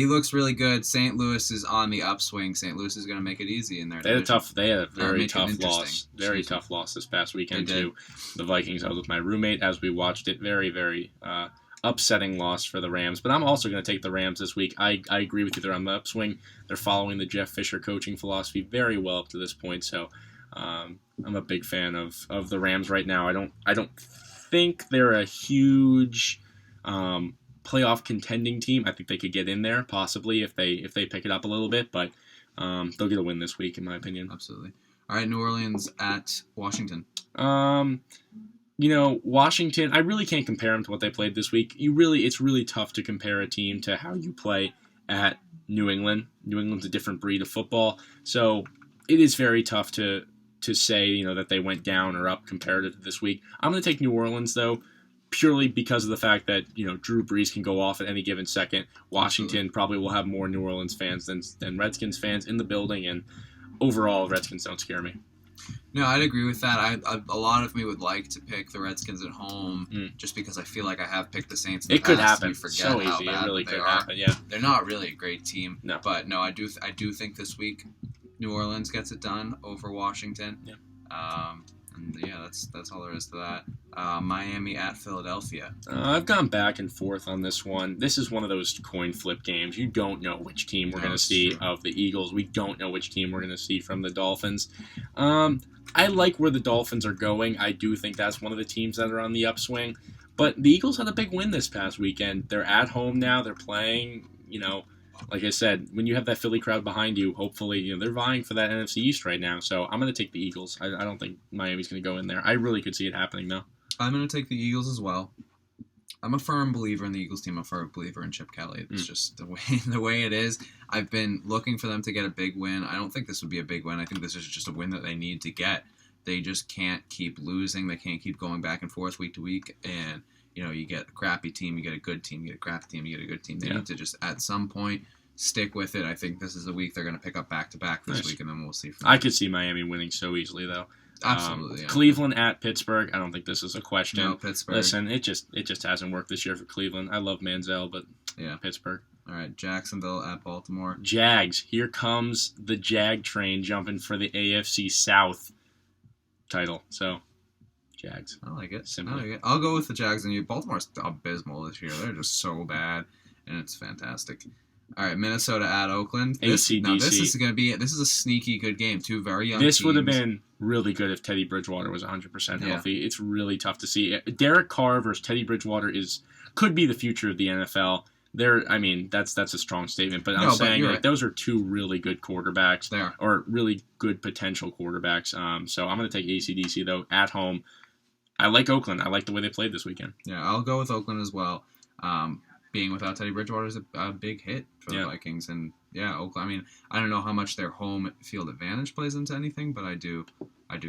S5: looks really good. St. Louis is on the upswing. St. Louis is going to make it easy in their division.
S6: They had a very tough loss. Very tough loss this past weekend to the Vikings. I was with my roommate as we watched it. Very, very upsetting loss for the Rams. But I'm also going to take the Rams this week. I agree with you. They're on the upswing. They're following the Jeff Fisher coaching philosophy very well up to this point. So I'm a big fan of the Rams right now. I don't think they're a huge playoff contending team. I think they could get in there possibly if they pick it up a little bit, but they'll get a win this week in my opinion.
S5: Absolutely. All right, New Orleans at Washington.
S6: Washington, I really can't compare them to what they played this week. It's really tough to compare a team to how you play at New England. New England's a different breed of football, so it is very tough to say that they went down or up compared to this week. I'm going to take New Orleans though, purely because of the fact that Drew Brees can go off at any given second. Washington probably will have more New Orleans fans than Redskins fans in the building, and overall Redskins don't scare me.
S5: No, I'd agree with that. A lot of me would like to pick the Redskins at home just because I feel like I have picked the Saints in the past.
S6: It could happen.
S5: You forget
S6: So
S5: how
S6: easy.
S5: bad
S6: It really
S5: they
S6: could
S5: are.
S6: happen, yeah.
S5: They're not really a great team.
S6: No.
S5: But no, I do think this week New Orleans gets it done over Washington.
S6: Yeah.
S5: And yeah, that's all there is to that. Miami at Philadelphia.
S6: I've gone back and forth on this one. This is one of those coin flip games. You don't know which team we're going to see of the Eagles. We don't know which team we're going to see from the Dolphins. I like where the Dolphins are going. I do think that's one of the teams that are on the upswing. But the Eagles had a big win this past weekend. They're at home now. They're playing, like I said, when you have that Philly crowd behind you, hopefully, they're vying for that NFC East right now. So I'm going to take the Eagles. I don't think Miami's going to go in there. I really could see it happening, though.
S5: I'm going to take the Eagles as well. I'm a firm believer in the Eagles team. I'm a firm believer in Chip Kelly. It's just the way it is. I've been looking for them to get a big win. I don't think this would be a big win. I think this is just a win that they need to get. They just can't keep losing. They can't keep going back and forth week to week. And, you get a crappy team, you get a good team, you get a crappy team, you get a good team. They need to just, at some point, stick with it. I think this is the week they're going to pick up back-to-back this week, and then we'll see.
S6: I could see Miami winning so easily, though.
S5: Absolutely. Yeah.
S6: Cleveland at Pittsburgh. I don't think this is a question.
S5: No, Pittsburgh.
S6: Listen, it just hasn't worked this year for Cleveland. I love Manziel, but Pittsburgh.
S5: All right, Jacksonville at Baltimore.
S6: Jags. Here comes the Jag train jumping for the AFC South title. So, Jags.
S5: I like it.
S6: Simply.
S5: I like it. I'll go with the Jags. And Baltimore's abysmal this year. They're just so bad, and it's fantastic. All right, Minnesota at Oakland.
S6: AC/DC.
S5: Now this is a sneaky good game. Two very young teams.
S6: This would have been really good if Teddy Bridgewater was 100% healthy. It's really tough to see. Derek Carr versus Teddy Bridgewater could be the future of the NFL. That's a strong statement, but I'm saying like, those are two really good quarterbacks, or really good potential quarterbacks. So I'm going to take AC/DC though at home. I like Oakland. I like the way they played this weekend.
S5: Yeah, I'll go with Oakland as well. Being without Teddy Bridgewater is a big hit for the Vikings, and Oakland. I mean, I don't know how much their home field advantage plays into anything, but I do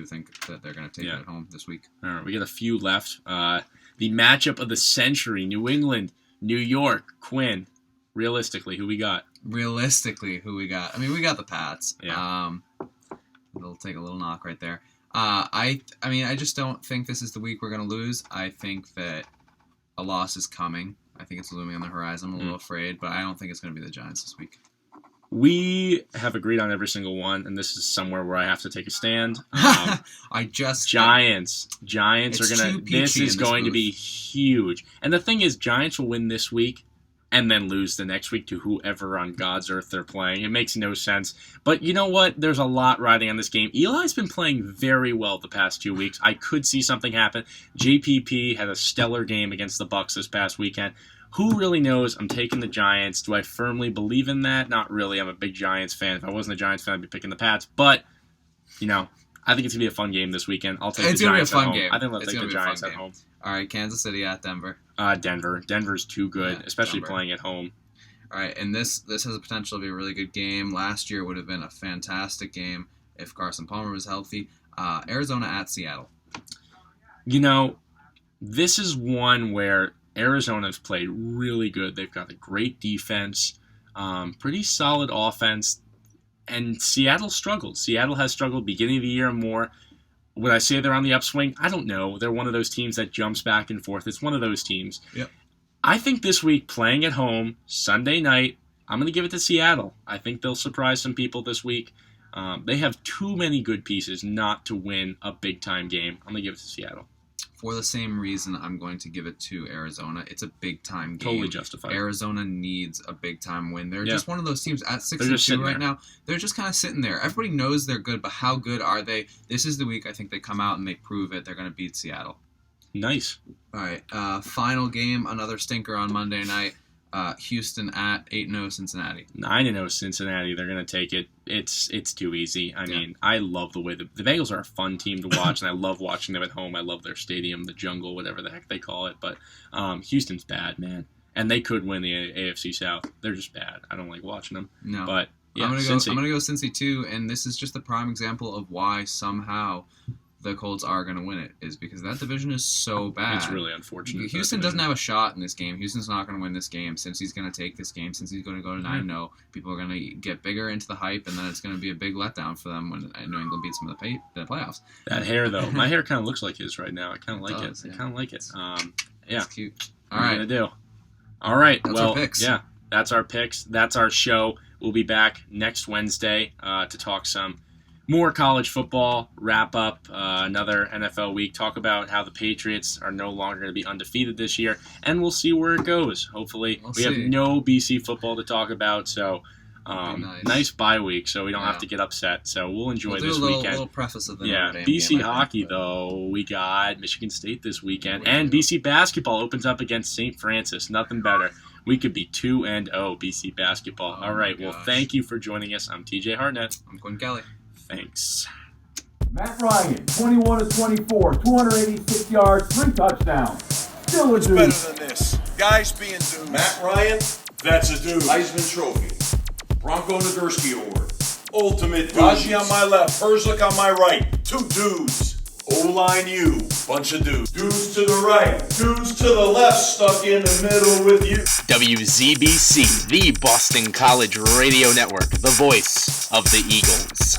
S5: think that they're going to take it at home this week.
S6: All right, we got a few left. The matchup of the century: New England, New York. Quinn, realistically, who we got?
S5: I mean, we got the Pats.
S6: Yeah.
S5: It'll take a little knock right there. I just don't think this is the week we're going to lose. I think that a loss is coming. I think it's looming on the horizon. I'm a little afraid, but I don't think it's going to be the Giants this week.
S6: We have agreed on every single one, and this is somewhere where I have to take a stand. Giants. Giants are going to... This is going to be huge. And the thing is, Giants will win this week and then lose the next week to whoever on God's earth they're playing. It makes no sense. But you know what? There's a lot riding on this game. Eli's been playing very well the past 2 weeks. I could see something happen. JPP had a stellar game against the Bucs this past weekend. Who really knows? I'm taking the Giants. Do I firmly believe in that? Not really. I'm a big Giants fan. If I wasn't a Giants fan, I'd be picking the Pats. But, I think it's going to be a fun game this weekend. I'll take the Giants at home. Game. I think I'll take the Giants at home.
S5: All right, Kansas City at Denver.
S6: Denver. Denver's too good, especially playing at home.
S5: All right, and this has the potential to be a really good game. Last year would have been a fantastic game if Carson Palmer was healthy. Arizona at Seattle.
S6: This is one where Arizona's played really good. They've got a great defense, pretty solid offense, and Seattle struggled. Seattle has struggled beginning of the year more. Would I say they're on the upswing? I don't know. They're one of those teams that jumps back and forth. It's one of those teams.
S5: Yep.
S6: I think this week, playing at home, Sunday night, I'm going to give it to Seattle. I think they'll surprise some people this week. They have too many good pieces not to win a big-time game. I'm going to give it to Seattle.
S5: For the same reason, I'm going to give it to Arizona. It's a big-time game.
S6: Totally justified.
S5: Arizona needs a big-time win. They're just one of those teams at 6-2 right now. They're just kind of sitting there. Everybody knows they're good, but how good are they? This is the week I think they come out and they prove it. They're going to beat Seattle.
S6: Nice.
S5: All right, final game, another stinker on Monday night. Houston at 8-0 Cincinnati.
S6: 9-0 Cincinnati. They're going to take it. It's too easy. I mean, I love the way the Bengals are a fun team to watch, and I love watching them at home. I love their stadium, the jungle, whatever the heck they call it. But Houston's bad, man. And they could win the AFC South. They're just bad. I don't like watching them.
S5: No.
S6: But, yeah,
S5: I'm gonna go Cincy too, and this is just the prime example of why somehow the Colts are going to win it, is because that division is so bad.
S6: It's really unfortunate.
S5: Houston doesn't have a shot in this game. Houston's not going to win this game. Since he's going to take this game, since he's going to go to 9-0, people are going to get bigger into the hype, and then it's going to be a big letdown for them when New England beats them in the playoffs.
S6: That hair, though. My hair kind of looks like his right now. I kind of like it. I kind of like it. Yeah.
S5: It's cute.
S6: All right. What are you going to do? All right.
S5: That's our picks.
S6: Yeah, that's our picks. That's our show. We'll be back next Wednesday to talk some more college football, wrap up another NFL week, talk about how the Patriots are no longer going to be undefeated this year, and we'll see where it goes. Hopefully, we have no BC football to talk about, so nice bye week, so we don't have to get upset. So we'll enjoy this weekend.
S5: Little preface of the
S6: BC hockey, though, we got Michigan State this weekend, and BC basketball opens up against St. Francis. Nothing better. We could be 2-0 BC basketball. All right, well, thank you for joining us. I'm TJ Hartnett.
S5: I'm Quinn Kelly.
S6: Thanks.
S1: Matt Ryan, 21 of 24, 286 yards, 3 touchdowns. Still a dude.
S2: Better than this. Guys being dudes. Matt Ryan, that's a dude. Heisman Trophy. Bronco Nagurski Award. Ultimate dude. Raji on my left. Herzlich on my right. 2 dudes. O-line you. Bunch of dudes. Dudes to the right. Dudes to the left. Stuck in the middle with you.
S4: WZBC, the Boston College Radio Network, the voice of the Eagles.